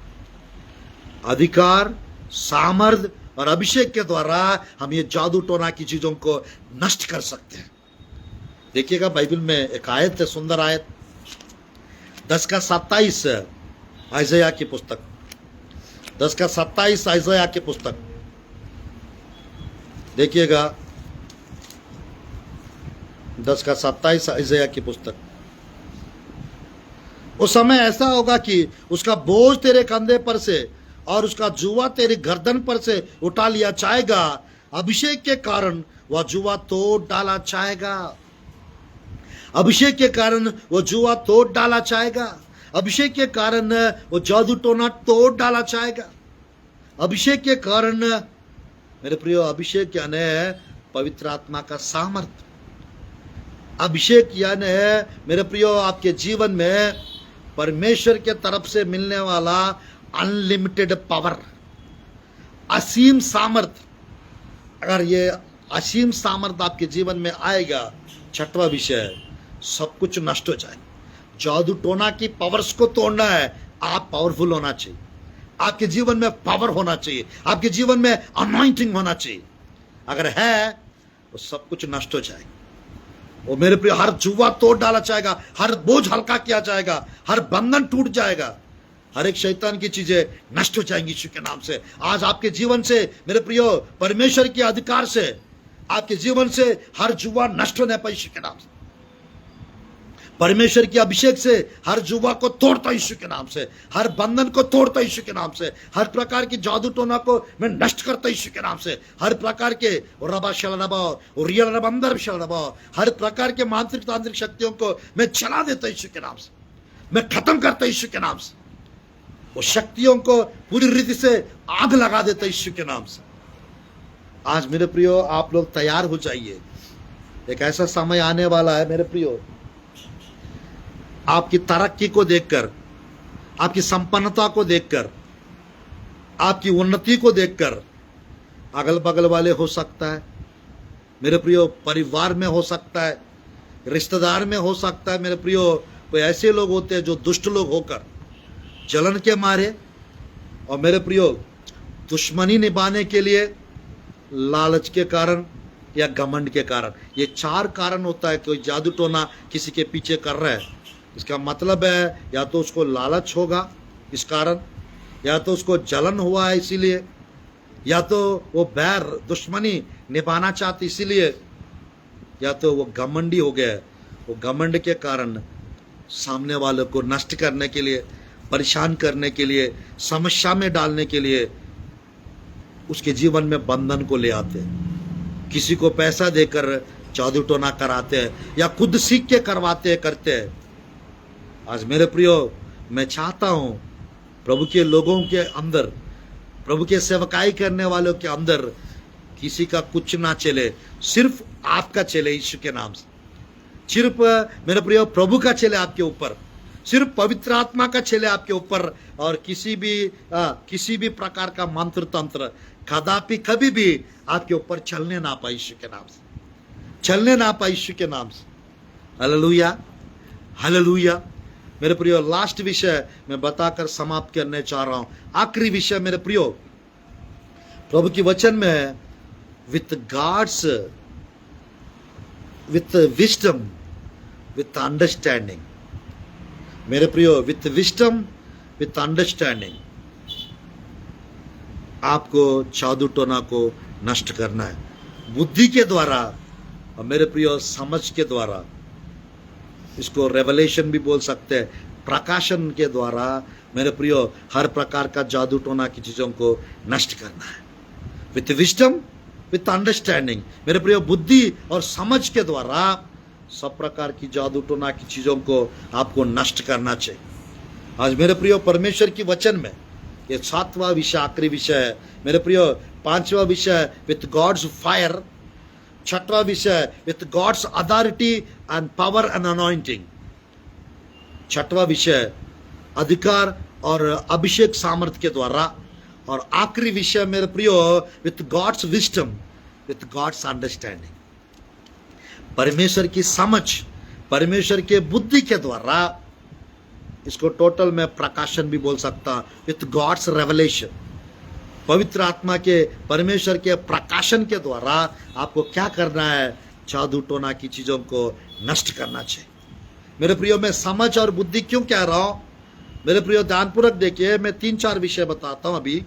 अधिकार, सामर्थ्य और अभिषेक के द्वारा हम ये जादू टोना की चीजों को नष्ट कर सकते हैं। देखिएगा बाइबल में एक आयत है, सुंदर आयत, 10 का 27 आइज़ाया की पुस्तक, 10 का 27 आइज़ाया की पुस्तक देखिएगा, 10 का 27 आइज़ाया की पुस्तक। उस समय ऐसा होगा कि उसका बोझ तेरे कंधे पर से और उसका जुआ तेरी गर्दन पर से उठा लिया जाएगा। अभिषेक के कारण वह जुआ तोड़ डाला जाएगा। अभिषेक के कारण वो जुआ तोड़ डाला जाएगा। अभिषेक के कारण वो जादू टोना तोड़ डाला जाएगा। अभिषेक के कारण मेरे प्रियो, अभिषेक यानी है पवित्र आत्मा का सामर्थ्य। अभिषेक यानी है मेरे प्रियो, आपके जीवन में परमेश्वर के तरफ से मिलने वाला अनलिमिटेड पावर, असीम सामर्थ्य। अगर ये असीम सामर्थ्य आपके जीवन में आएगा, 6वां विषय, सब कुछ नष्ट हो जाए। जादू टोना की पावर्स को तोड़ना है, आप पावरफुल होना चाहिए। आपके जीवन में पावर होना चाहिए, आपके जीवन में अनॉइंटिंग होना चाहिए। अगर है तो सब कुछ नष्ट हो जाएगा। वो मेरे प्रिय, हर जुआ तोड़ डाला जाएगा, हर बोझ हल्का किया जाएगा, हर बंधन टूट जाएगा, हर एक शैतान की चीजें नष्ट हो जाएंगी यीशु के नाम से। आज आपके जीवन से मेरे प्रियो, परमेश्वर के अधिकार से आपके जीवन से हर जुआ नष्ट होने पर यीशु के नाम से, परमेश्वर के अभिषेक से हर जुआ को तोड़ता यीशु के नाम से, हर बंधन को तोड़ता यीशु के नाम से, हर प्रकार की जादू टोना को मैं नष्ट करता यीशु के नाम से, हर प्रकार के रबा शलरबा और रियल रबंदर शलरबा, हर प्रकार के मांत्रिक तांत्रिक शक्तियों को मैं चला देता यीशु के नाम से, मैं खत्म करता यीशु के नाम से। वो शक्तियों को पूरी रीति से आग लगा देता है यीशु के नाम से। आज मेरे प्रियो आप लोग तैयार हो जाइए, एक ऐसा समय आने वाला है मेरे प्रियो, आपकी तरक्की को देखकर, आपकी संपन्नता को देखकर, आपकी उन्नति को देखकर अगल बगल वाले हो सकता है मेरे प्रियो, परिवार में हो सकता है, रिश्तेदार में हो सकता है मेरे प्रियो, कोई ऐसे लोग होते हैं जो दुष्ट लोग होकर जलन के मारे और मेरे प्रियो दुश्मनी निभाने के लिए, लालच के कारण या घमंड के कारण, ये 4 कारण होता है। कोई जादू टोना किसी के पीछे कर रहा है, इसका मतलब है या तो उसको लालच होगा इस कारण, या तो उसको जलन हुआ है इसीलिए, या तो वो बैर दुश्मनी निभाना चाहती इसीलिए, या तो वो घमंडी हो गया है। वो घमंड के कारण सामने वालों को नष्ट करने के लिए, परेशान करने के लिए, समस्या में डालने के लिए उसके जीवन में बंधन को ले आते हैं। किसी को पैसा देकर जादू टोना कराते हैं या खुद सीख के करवाते हैं, करते हैं। आज मेरे प्रियो, मैं चाहता हूं प्रभु के लोगों के अंदर, प्रभु के सेवकाई करने वालों के अंदर किसी का कुछ ना चले, सिर्फ आपका चले यीशु के नाम से। सिर्फ मेरे प्रियो प्रभु का चले आपके ऊपर, सिर्फ पवित्र आत्मा का चले आपके ऊपर, और किसी भी प्रकार का मंत्र तंत्र कदापि कभी भी आपके ऊपर चलने ना पाए यीशु के नाम से, चलने ना पाए यीशु के नाम से। Hallelujah, hallelujah. मेरे प्रियो, लास्ट विषय मैं बताकर समाप्त करने चाह रहा हूं। आखिरी विषय मेरे प्रियो, प्रभु की वचन में with God's, with wisdom, with understanding. मेरे प्रियो, विथ विस्डम, विथ अंडरस्टैंडिंग आपको जादू टोना को नष्ट करना है, बुद्धि के द्वारा और मेरे प्रियो समझ के द्वारा, इसको रेवलेशन भी बोल सकते हैं, प्रकाशन के द्वारा मेरे प्रियो हर प्रकार का जादू टोना की चीजों को नष्ट करना है। विथ विस्डम, विथ अंडरस्टैंडिंग, मेरे प्रियो बुद्धि और समझ के द्वारा सब प्रकार की जादू टोना की चीजों को आपको नष्ट करना चाहिए। आज मेरे प्रियो परमेश्वर की वचन में ये 7वां विषय, आखिरी विषय है मेरे प्रियो। 5वां विषय विथ गॉड्स फायर, 6वां विषय with God's authority and power and anointing, 6वां विषय अधिकार और अभिषेक सामर्थ्य के द्वारा, और आखिरी विषय मेरे प्रियो with God's wisdom, with God's understanding, परमेश्वर की समझ, परमेश्वर के बुद्धि के द्वारा। इसको टोटल में प्रकाशन भी बोल सकता हूं, विथ गॉड्स रेवलेशन, पवित्र आत्मा के, परमेश्वर के प्रकाशन के द्वारा आपको क्या करना है, जादू टोना की चीजों को नष्ट करना चाहिए। मेरे प्रियो, मैं समझ और बुद्धि क्यों कह रहा हूं मेरे प्रियो, ध्यानपूर्वक देखिए। मैं 3-4 विषय बताता हूं अभी।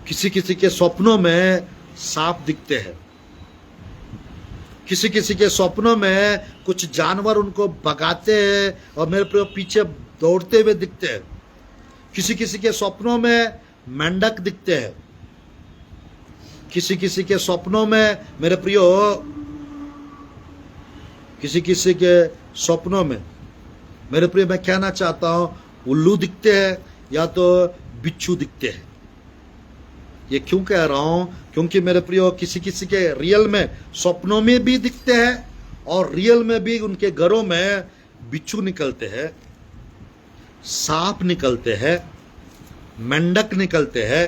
किसी किसी के स्वप्नों में सांप दिखते हैं, किसी किसी के स्वप्नों में कुछ जानवर उनको भगाते हैं और मेरे प्रियो पीछे दौड़ते हुए दिखते हैं। किसी किसी के स्वप्नों में मेंढक दिखते हैं, किसी किसी के स्वप्नों में मेरे प्रियो, किसी किसी के स्वप्नों में मेरे प्रियो मैं कहना चाहता हूं उल्लू दिखते हैं या तो बिच्छू दिखते हैं। ये क्यों कह रहा हूं, क्योंकि मेरे प्रियो किसी किसी के रियल में स्वप्नों में भी दिखते हैं और रियल में भी उनके घरों में बिच्छू निकलते हैं, सांप निकलते हैं, मेंढक निकलते हैं,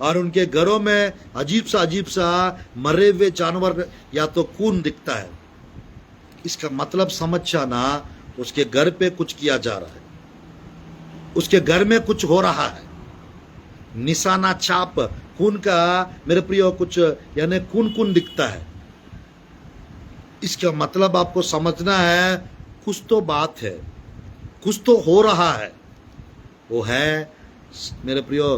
और उनके घरों में अजीब सा मरे हुए जानवर या तो खून दिखता है। इसका मतलब समझ जाना, उसके घर पे कुछ किया जा रहा है, उसके घर में कुछ हो रहा है। निशाना छाप खून का मेरे प्रियो कुछ यानी खून दिखता है। इसका मतलब आपको समझना है, कुछ तो बात है, कुछ तो हो रहा है। वो है मेरे प्रियो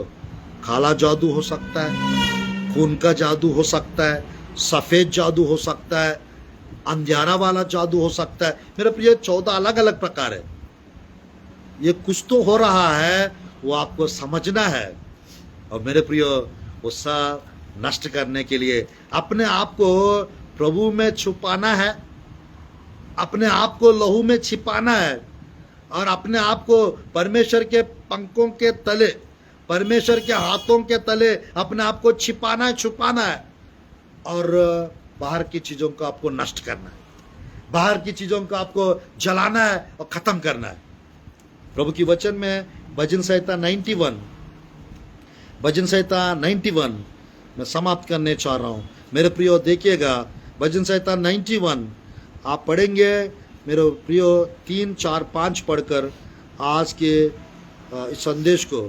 काला जादू हो सकता है, खून का जादू हो सकता है, सफेद जादू हो सकता है, अंधियारा वाला जादू हो सकता है। मेरे प्रियो 14 अलग अलग प्रकार है। ये कुछ तो हो रहा है, वो आपको समझना है। और मेरे प्रियो वो सब नष्ट करने के लिए अपने आप को प्रभु में छुपाना है, अपने आप को लहू में छिपाना है, और अपने आप को परमेश्वर के पंखों के तले, परमेश्वर के हाथों के तले अपने आप को छिपाना है, छुपाना है, और बाहर की चीजों को आपको नष्ट करना है, बाहर की चीजों को आपको जलाना है और खत्म करना है। प्रभु की वचन में भजन संहिता 91, भजन संहिता 91 मैं समाप्त करने चाह रहा हूं। मेरे प्रियो देखिएगा, भजन संहिता 91 आप पढ़ेंगे मेरे प्रियो 3, 4, 5 पढ़कर आज के इस संदेश को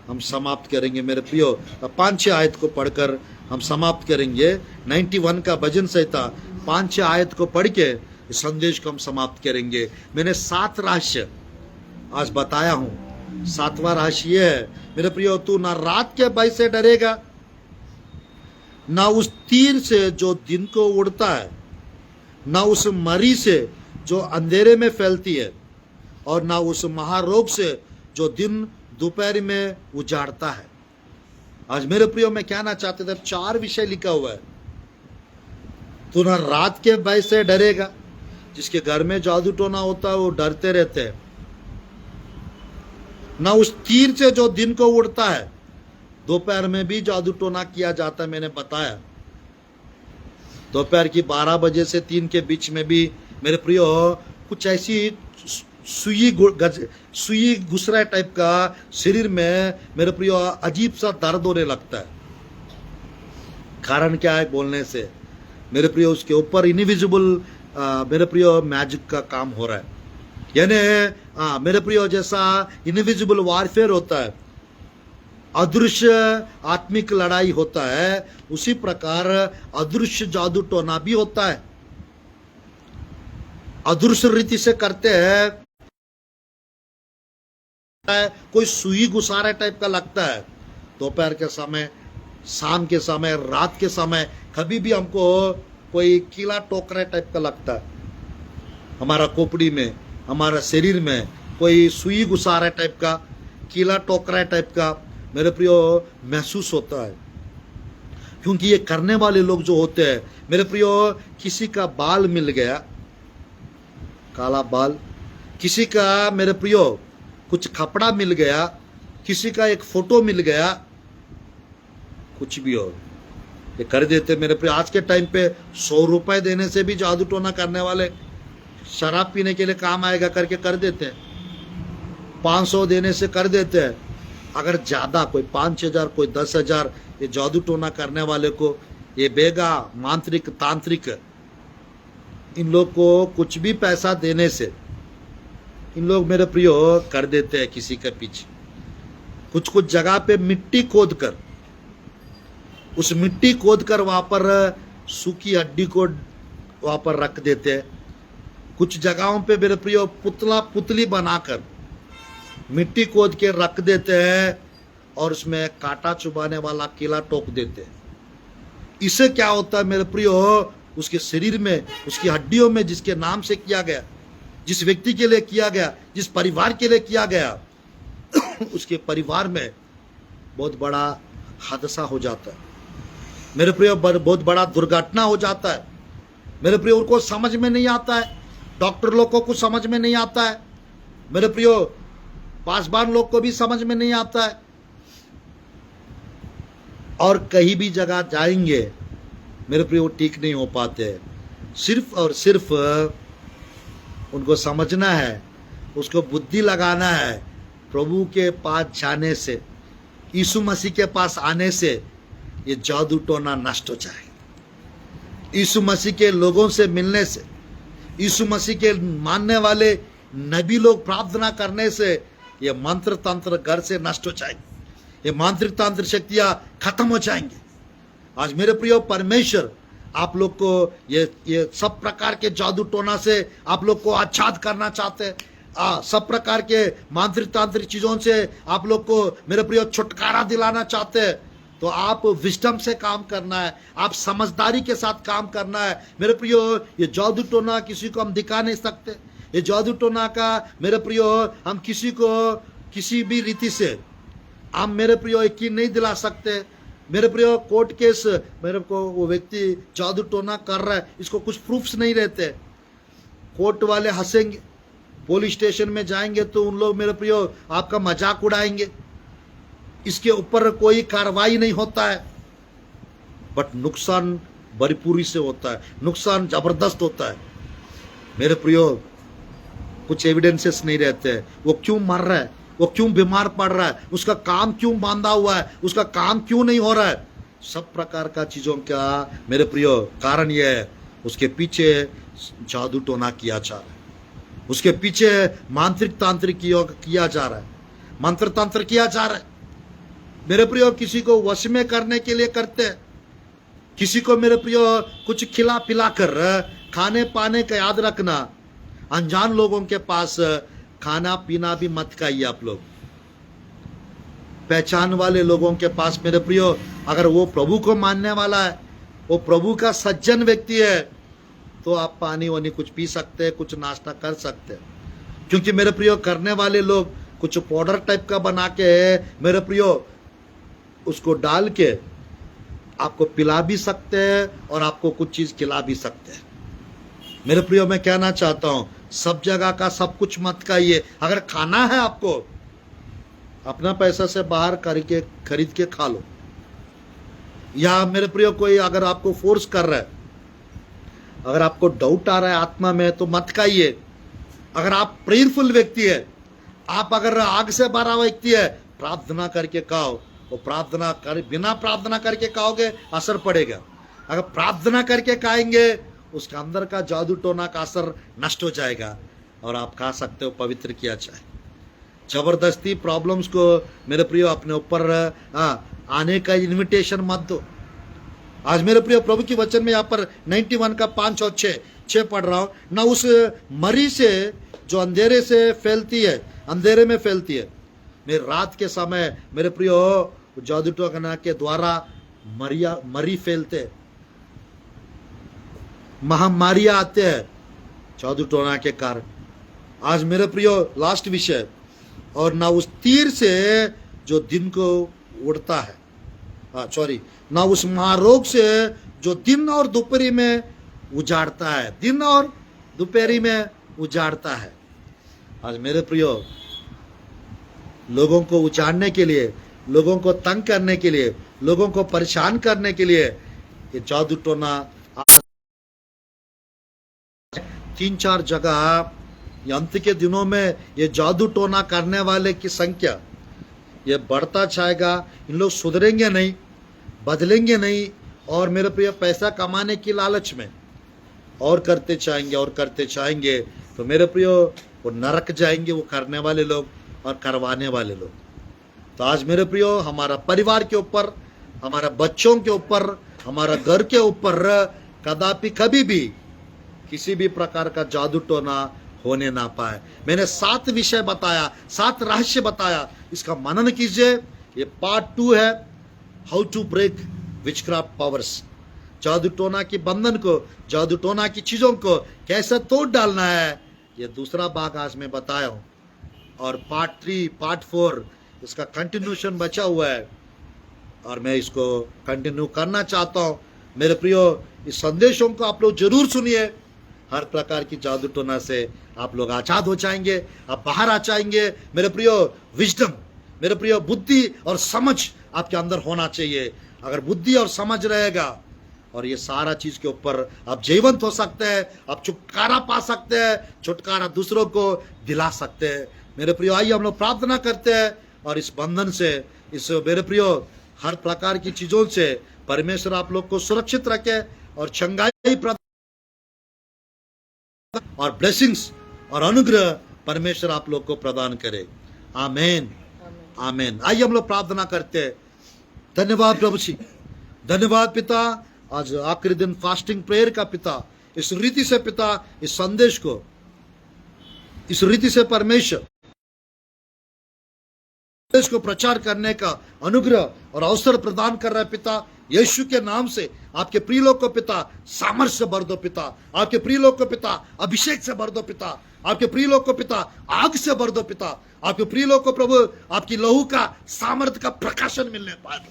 हम समाप्त करेंगे। मेरे प्रियो 5-6 आयत को पढ़कर हम समाप्त करेंगे। 91 का भजन संहिता 5-6 आयत को पढ़ के इस संदेश को हम समाप्त करेंगे। मैंने 7 रहस्य आज बताया हूं। 7वां रहस्य ये है मेरे प्रियो, तू ना रात के भय से डरेगा, ना उस तीर से जो दिन को उड़ता है, ना उस मरी से जो अंधेरे में फैलती है, और ना उस महारोग से जो दिन दोपहर में उजाड़ता है। आज मेरे प्रियो मैं कहना चाहते थे 4 विषय लिखा हुआ है। तू ना रात के भय से डरेगा, जिसके घर में जादू टोना होता है वो डरते रहते हैं। ना उस तीर से जो दिन को उड़ता है, दोपहर में भी जादू टोना किया जाता है। मैंने बताया दोपहर की 12 बजे से 3 के बीच में भी मेरे प्रियो कुछ ऐसी सुई घुसरा टाइप का शरीर में मेरे प्रियो अजीब सा दर्द होने लगता है। कारण क्या है बोलने से मेरे प्रियो, उसके ऊपर इनविजिबल मेरे प्रियो मैजिक का काम हो रहा है। यानी मेरे प्रियो जैसा इनविजिबल वारफेयर होता है, अदृश्य आत्मिक लड़ाई होता है, उसी प्रकार अदृश्य जादू टोना भी होता है। अदृश्य रीति से करते हैं, कोई सुई घुसारा टाइप का लगता है दोपहर के समय, शाम के समय, रात के समय, कभी भी हमको कोई कीला टोकरा टाइप का लगता है। हमारा खोपड़ी में, हमारा शरीर में कोई सुई घुसारा टाइप का, कीला टोकरा टाइप का मेरे प्रियो महसूस होता है। क्योंकि ये करने वाले लोग जो होते हैं मेरे प्रियो, किसी का बाल मिल गया, काला बाल, किसी का मेरे प्रियो कुछ कपड़ा मिल गया, किसी का एक फोटो मिल गया, कुछ भी हो ये कर देते मेरे प्रियो। आज के टाइम पे 100 रुपए देने से भी जादू टोना करने वाले, शराब पीने के लिए काम आएगा करके कर देते हैं। 500 देने से कर देते हैं। अगर ज्यादा कोई 5,000 कोई 10,000, ये जादू टोना करने वाले को, ये बेगा मांत्रिक तांत्रिक, इन लोग को कुछ भी पैसा देने से इन लोग मेरे प्रियो कर देते हैं किसी के पीछे। कुछ कुछ जगह पे मिट्टी खोद कर, उस मिट्टी खोद कर वहां पर सूखी हड्डी को वहां पर रख देते हैं। कुछ जगहों पे मेरे प्रियो पुतली बनाकर मिट्टी खोद के रख देते हैं और उसमें कांटा चुभाने वाला कीला टोक देते हैं। इससे क्या होता है मेरे प्रियो, उसके शरीर में, उसकी हड्डियों में, जिसके नाम से किया गया, जिस व्यक्ति के लिए किया गया, जिस परिवार के लिए किया गया, उसके परिवार में बहुत बड़ा हादसा हो जाता है मेरे प्रियो, बहुत बड़ा दुर्घटना हो जाता है मेरे प्रियो। उनको समझ में नहीं आता है, डॉक्टर लोग को कुछ समझ में नहीं आता है मेरे प्रियो, पासबान लोग को भी समझ में नहीं आता है। और कहीं भी जगह जाएंगे मेरे प्रियो ठीक नहीं हो पाते। सिर्फ और सिर्फ उनको समझना है, उसको बुद्धि लगाना है। प्रभु के पास जाने से, यीशु मसीह के पास आने से ये जादू टोना नष्ट हो जाए। यीशु मसीह के लोगों से मिलने से, यीशु मसीह के मानने वाले नबी लोग प्रार्थना करने से ये मंत्र तंत्र घर से नष्ट हो जाएंगे, ये मांत्रिक तंत्र शक्तियां खत्म हो जाएंगे। आज मेरे प्रियो, परमेश्वर आप लोग को ये सब प्रकार के जादू टोना से आप लोग को आच्छाद करना चाहते हैं। सब प्रकार के मांत्रिक तांत्रिक चीजों से आप लोग को मेरे प्रियो छुटकारा दिलाना चाहते हैं। तो आप विजडम से काम करना है, आप समझदारी के साथ काम करना है मेरे प्रियो। ये जादू टोना किसी को हम दिखा नहीं सकते। ये जादू टोना का मेरे प्रियो हम किसी को किसी भी रीति से हम मेरे प्रियो यकीन नहीं दिला सकते मेरे प्रियो। कोर्ट केस मेरे को वो व्यक्ति जादू टोना कर रहा है, इसको कुछ प्रूफ्स नहीं रहते, कोर्ट वाले हंसेंगे, पुलिस स्टेशन में जाएंगे तो उन लोग मेरे प्रियो आपका मजाक उड़ाएंगे, इसके ऊपर कोई कार्रवाई नहीं होता है, बट नुकसान भरपूरी से होता है, नुकसान जबरदस्त होता है मेरे प्रियो। कुछ एविडेंसेस नहीं रहते हैं, वो क्यों मर रहा है, वो क्यों बीमार पड़ रहा है, उसका काम क्यों बांधा हुआ है, उसका काम क्यों नहीं हो रहा है, सब प्रकार का चीजों का मेरे प्रियो कारण यह है उसके पीछे जादू टोना किया जा रहा है, उसके पीछे मांत्रिक तांत्रिक किया जा रहा है, मंत्र तंत्र किया जा रहा है मेरे प्रियो। किसी को वश में करने के लिए करते हैं, किसी को मेरे प्रियो कुछ खिला पिला कर खाने पाने का याद रखना, अनजान लोगों के पास खाना पीना भी मत खाइए आप लोग। पहचान वाले लोगों के पास मेरे प्रियो अगर वो प्रभु को मानने वाला है, वो प्रभु का सज्जन व्यक्ति है, तो आप पानी वानी कुछ पी सकते हैं, कुछ नाश्ता कर सकते हैं। क्योंकि मेरे प्रियो करने वाले लोग कुछ पाउडर टाइप का बना के मेरे प्रियो उसको डाल के आपको पिला भी सकते हैं और आपको कुछ चीज खिला भी सकते हैं मेरे प्रियो। मैं कहना चाहता हूं सब जगह का सब कुछ मत खाइए। अगर खाना है आपको अपना पैसा से बाहर करके खरीद के खा लो, या मेरे प्रियो कोई अगर आपको फोर्स कर रहा है, अगर आपको डाउट आ रहा है आत्मा में तो मत खाइए। अगर आप प्रेयरफुल व्यक्ति है, आप अगर आग से भरा व्यक्ति है, प्रार्थना करके खाओ। वो प्रार्थना कर बिना प्रार्थना करके खाओगे असर पड़ेगा, अगर प्रार्थना करके खाएंगे उसके अंदर का जादू टोना का असर नष्ट हो जाएगा और आप खा सकते हो पवित्र किया जाए। जबरदस्ती प्रॉब्लम्स को मेरे प्रियो अपने ऊपर आने का इनविटेशन मत दो। आज मेरे प्रियो प्रभु की वचन में यहाँ पर 91 का 5 और 6 पढ़ रहा हूँ ना, उस मरी से जो अंधेरे से फैलती है, अंधेरे में फैलती है, मेरे रात के समय मेरे प्रियो जादू टोना के द्वारा मरी फैलते, महामारियां आते हैं जादू टोना के कारण। आज मेरे प्रियो लास्ट विषय, और ना उस तीर से जो दिन को उड़ता है, ना उस महारोग से जो दिन और दोपहरी में उजाड़ता है, दिन और दोपहरी में उजाड़ता है। आज मेरे प्रियो लोगों को उजाड़ने के लिए, लोगों को तंग करने के लिए, लोगों को परेशान करने के लिए ये जादू टोना 3-4 जगह ये अंत के दिनों में ये जादू टोना करने वाले की संख्या ये बढ़ता जाएगा। इन लोग सुधरेंगे नहीं, बदलेंगे नहीं, और मेरे प्रिय पैसा कमाने की लालच में और करते चाहेंगे और करते चाहेंगे, तो मेरे प्रियो वो नरक जाएंगे वो करने वाले लोग और करवाने वाले लोग। तो आज मेरे प्रियो हमारा परिवार के ऊपर, हमारा बच्चों के ऊपर, हमारा घर के ऊपर कदापि कभी भी किसी भी प्रकार का जादू टोना होने ना पाए। मैंने 7 विषय बताया, 7 रहस्य बताया, इसका मनन कीजिए। ये पार्ट 2 है, how to break witchcraft powers. जादू टोना की बंधन को, जादू टोना की चीजों को कैसे तोड़ डालना है, ये दूसरा भाग आज मैं बताया हूं। और पार्ट 3, पार्ट 4 इसका कंटिन्यूशन बचा हुआ है और मैं इसको कंटिन्यू करना चाहता हूं। मेरे प्रियो इस संदेशों को आप लोग जरूर सुनिए। हर प्रकार की जादू टोना से आप लोग आजाद हो जाएंगे, आप बाहर आ जाएंगे। मेरे प्रियो विजडम, मेरे प्रियो बुद्धि और समझ आपके अंदर होना चाहिए। अगर बुद्धि और समझ रहेगा और ये सारा चीज के ऊपर आप जीवंत हो सकते हैं, आप छुटकारा पा सकते हैं, छुटकारा दूसरों को दिला सकते हैं। मेरे प्रियो आइए हम लोग प्रार्थना करते हैं और इस बंधन से, इस मेरे प्रियो हर प्रकार की चीजों से परमेश्वर आप लोग को सुरक्षित रखे और चंगाई और ब्लेसिंग्स और अनुग्रह परमेश्वर आप लोग को प्रदान करे। आमेन, आमेन। आइए हम लोग प्रार्थना करते हैं। धन्यवाद प्रभु जी, धन्यवाद पिता, आज आखिरी दिन फास्टिंग प्रेयर का पिता, इस रीति से पिता इस संदेश को, इस रीति से परमेश्वर संदेश को प्रचार करने का अनुग्रह और अवसर प्रदान कर रहा है पिता। यीशु के नाम से आपके प्रिय लोग को पिता सामर्थ से भर दो पिता, आपके प्रिय लोग को पिता अभिषेक से भर दो पिता, आपके प्रिय लोग को पिता आग से भर दो पिता, आपके प्रिय लोग को प्रभु आपकी लहू का सामर्थ का प्रकाशन मिलने पाए।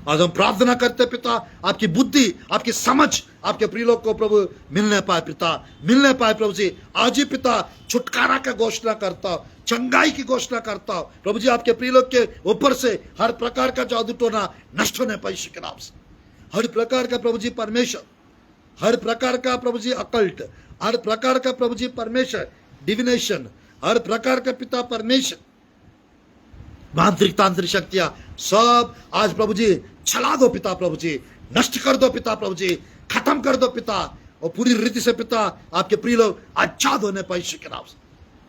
आज हम प्रार्थना करते पिता, आपकी बुद्धि, आपकी समझ आपके प्रिय लोग को प्रभु मिलने पाए पिता, मिलने पाए प्रभु जी। आज ही पिता छुटकारा का घोषणा करता हूं, चंगाई की घोषणा करता हूं प्रभु जी। आपके प्रिय लोग के ऊपर से हर प्रकार का जादू टोना नष्ट होने पाए यीशु के नाम से। हर प्रकार का प्रभु जी परमेश्वर, हर प्रकार का प्रभु जी अकल्ट, हर प्रकार का प्रभु जी परमेश्वर डिविनेशन, हर प्रकार का पिता परमेश्वर मांत्रिक तांत्रिक शक्तियां सब आज प्रभु जी चला दो पिता, प्रभु जी नष्ट कर दो पिता, प्रभु जी खत्म कर दो पिता। और पूरी रीति से पिता आपके प्रिय लोग आजाद होने पाए यीशु के नाम से।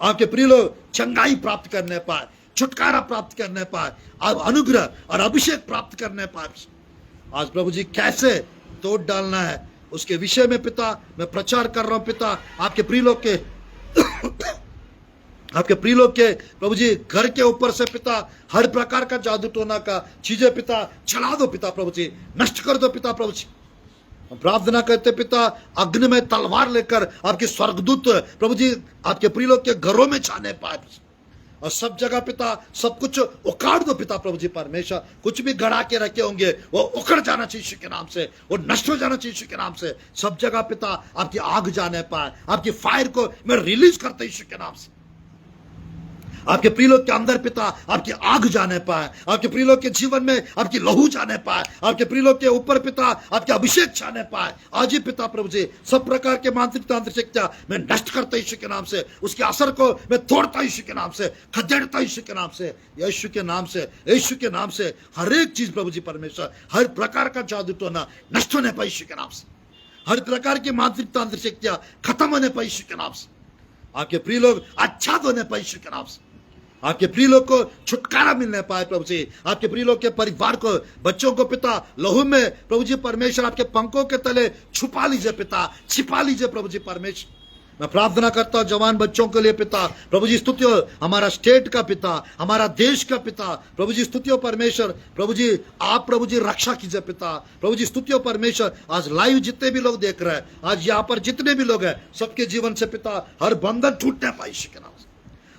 आपके प्रिय लोग चंगाई प्राप्त करने पाए, छुटकारा प्राप्त करने पाए, अब अनुग्रह और अभिषेक प्राप्त करने पाए। आज प्रभु जी कैसे तोड़ डालना है उसके विषय में पिता मैं प्रचार कर रहा हूं पिता। आपके प्रिय लोग के आपके प्रिय लोग के प्रभु जी घर के ऊपर से पिता हर प्रकार का जादू टोना का चीजें पिता चला दो पिता, प्रभु जी नष्ट कर दो पिता, प्रभु जी। हम प्रार्थना करते पिता अग्नि में तलवार लेकर आपके स्वर्गदूत प्रभु जी आपके प्रिय लोग के घरों में जाने पाए और सब जगह पिता सब कुछ उखाड़ दो पिता, प्रभु जी परमेश्वर। कुछ भी गड़ा के रखे होंगे वो उखड़ जाना चाहिए यीशु के नाम से, वो नष्ट हो जाना चाहिए यीशु के नाम से। सब जगह पिता आपकी आग जाने पाए, आपकी फायर को मैं रिलीज करता यीशु के नाम से। आपके प्रिय लोग के अंदर पिता आपकी आग जाने पाए, आपके प्रिय लोग के जीवन में आपकी लहू जाने पाए, आपके प्रिय लोग के ऊपर पिता आपके अभिषेक जाने पाए। आज ही पिता प्रभु जी सब प्रकार के मांत्रिक तांत्रिक शक्तियां मैं नष्ट करता यीशु के नाम से, उसके असर को मैं तोड़ता यीशु के नाम से, खदेड़ता यीशु के नाम से, यीशु के नाम से, यीशु के नाम से। हर एक चीज प्रभु जी परमेश्वर हर प्रकार का जादू टोना नष्ट होने पाए यीशु के नाम से, हर प्रकार की मांत्रिक तांत्रिक शक्तियां खत्म होने पाए यीशु के नाम से। आपके प्रिय लोग आच्छाद होने पाए यीशु के नाम से, आपके प्रिय लोग को छुटकारा मिलने पाए प्रभु जी। आपके प्रिय लोग के परिवार को, बच्चों को पिता लहू में प्रभु जी परमेश्वर आपके पंखों के तले छुपा लीजिए पिता, छिपा लीजिए प्रभु जी परमेश्वर। मैं प्रार्थना करता हूं जवान बच्चों के लिए पिता, प्रभु जी स्तुति हो हमारा स्टेट का पिता, हमारा देश का पिता, प्रभु जी स्तुति हो परमेश्वर। प्रभु जी आप प्रभु जी रक्षा कीजिए पिता, प्रभु जी स्तुति हो परमेश्वर। आज लाइव जितने भी लोग देख रहे हैं, आज यहाँ पर जितने भी लोग हैं, सबके जीवन से पिता हर बंधन टूटने पाए यीशु के नाम से,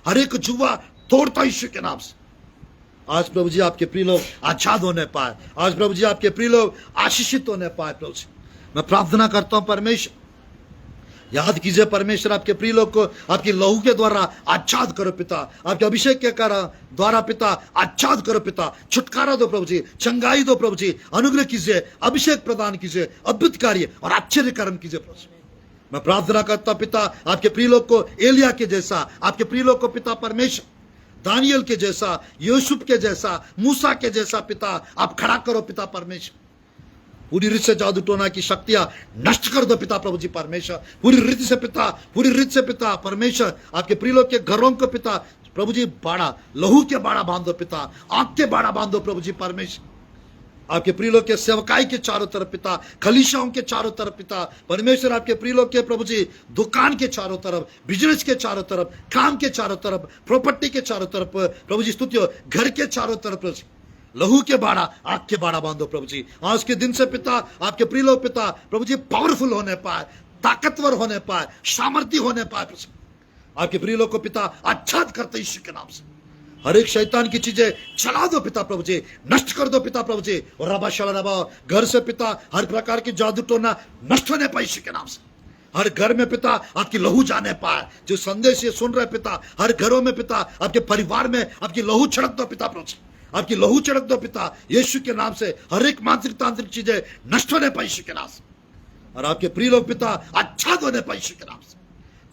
हर एक जुआ तोड़ता यीशु के नाम से। आज प्रभु जी आपके प्रिय लोग आजाद होने पाए, आज प्रभु जी आपके प्रिय लोग आशीषित होने पाए प्रभु जी। मैं प्रार्थना करता हूं परमेश्वर, याद कीजिए परमेश्वर आपके प्रिय लोग को आपकी लहू के द्वारा आजाद करो पिता, आपके अभिषेक के द्वारा पिता आजाद करो पिता, छुटकारा दो प्रभु जी, चंगाई दो प्रभु जी, अनुग्रह कीजिए, अभिषेक प्रदान कीजिए, अद्भुत कार्य और आश्चर्य कर्म कीजिए प्रभु जी। मैं प्रार्थना करता पिता आपके प्रिय लोग को एलिया के जैसा, आपके प्रिय लोग को पिता परमेश्वर दानियल के जैसा, यूसुफ के जैसा, मूसा के जैसा पिता आप खड़ा करो पिता परमेश्वर। पूरी रीति से जादू टोना की शक्तियां नष्ट कर दो पिता प्रभु जी परमेश्वर, पूरी रीति से पिता, पूरी रीति से पिता परमेश्वर। आपके प्रिय लोग के घरों को पिता प्रभु जी बाड़ा, लहू के बाड़ा बांधो पिता, आंख के बाड़ा बांधो प्रभु जी परमेश्वर। आपके प्रिय लोग के सेवकाई के चारों तरफ पिता, खलीशाओं के चारों तरफ पिता परमेश्वर। आपके प्रिय लोग के प्रभु जी दुकान के चारों तरफ, बिजनेस के चारों तरफ, काम के चारों तरफ, प्रॉपर्टी के चारों तरफ प्रभु जी स्तुति हो, घर के चारों तरफ लहू के बाड़ा, आग के बाड़ा बांधो प्रभु जी। आज के दिन से पिता आपके प्रिय लोग पिता प्रभु जी पावरफुल होने पाए, ताकतवर होने पाए, सामर्थ्य होने पाए। आपके प्रिय लोग को पिता आच्छाद करते यीशु के नाम से। हर एक शैतान की चीजें चला दो पिता प्रभु जी, नष्ट कर दो पिता प्रभु जी। और रबा शला रबा घर से पिता हर प्रकार की जादू टोना नष्ट होने पाए यीशु के नाम से। हर घर में पिता आपकी लहू जाने पाए, जो संदेश ये सुन रहे पिता हर घरों में पिता आपके परिवार में आपकी लहू छिड़क दो पिता प्रभु जी, आपकी लहू छिड़क दो पिता यीशु के नाम से। हर एक मांत्रिक तांत्रिक चीजें नष्ट होने पाए यीशु के नाम से। और आपके प्रिय लोग पिता आच्छाद होने पाए यीशु के नाम से,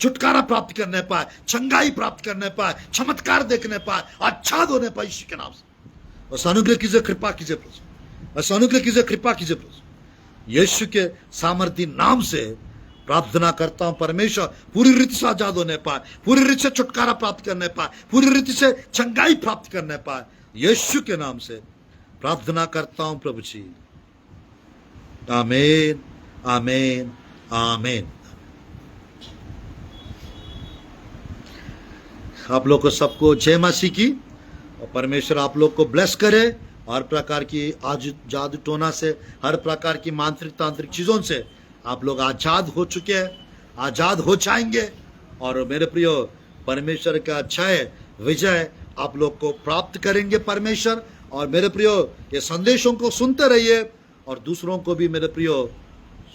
छुटकारा प्राप्त करने पाए, चंगाई प्राप्त करने पाए, चमत्कार देखने पाए, आच्छाद होने पाए यीशु के नाम से। बस अनुग्रह कीजिए, कृपा कीजिए प्रभु, बस अनुग्रह कीजिए, कृपा कीजिए प्रभु। यीशु के सामर्थ्य नाम से प्रार्थना करता हूं परमेश्वर, पूरी रीति से आजाद होने पाए, पूरी रीति से छुटकारा प्राप्त करने पाए, पूरी रीति से चंगाई प्राप्त करने पाए। यीशु के नाम से प्रार्थना करता हूं प्रभु जी, आमीन, आमीन, आमीन। आप लोग को सबको जय मसीह की, और परमेश्वर आप लोग को ब्लेस करे। हर प्रकार की आज जादू टोना से, हर प्रकार की मांत्रिक तांत्रिक चीज़ों से आप लोग आज़ाद हो चुके हैं, आज़ाद हो जाएंगे। और मेरे प्रियो परमेश्वर का जय विजय आप लोग को प्राप्त करेंगे परमेश्वर। और मेरे प्रियो ये संदेशों को सुनते रहिए और दूसरों को भी मेरे प्रियो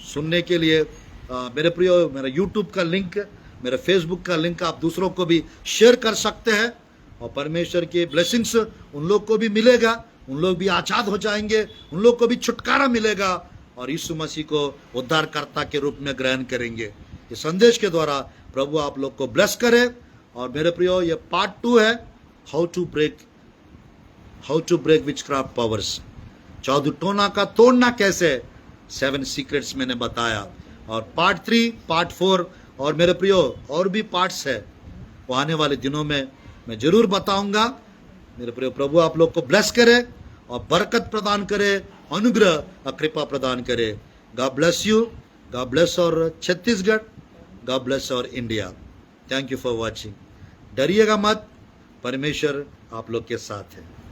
सुनने के लिए मेरे प्रियो मेरा यूट्यूब का लिंक, मेरे फेसबुक का लिंक आप दूसरों को भी शेयर कर सकते हैं और परमेश्वर के ब्लेसिंग्स उन लोग को भी मिलेगा, उन लोग भी आजाद हो जाएंगे, उन लोग को भी छुटकारा मिलेगा और यीशु मसीह को उद्धारकर्ता के रूप में ग्रहण करेंगे। इस संदेश के द्वारा प्रभु आप लोग को ब्लेस करे। और मेरे प्रियो ये पार्ट 2 है, how to break witchcraft powers, जादू टोना का तोड़ना कैसे, 7 सीक्रेट्स मैंने बताया। और पार्ट 3, पार्ट 4 और मेरे प्रियो और भी पार्ट्स है, वो आने वाले दिनों में मैं जरूर बताऊंगा। मेरे प्रियो प्रभु आप लोग को ब्लेस करे और बरकत प्रदान करे, अनुग्रह और कृपा प्रदान करे। God bless you, God bless और छत्तीसगढ़, गॉड ब्लेस और India. Thank you for watching. डरिएगा मत, परमेश्वर आप लोग के साथ है।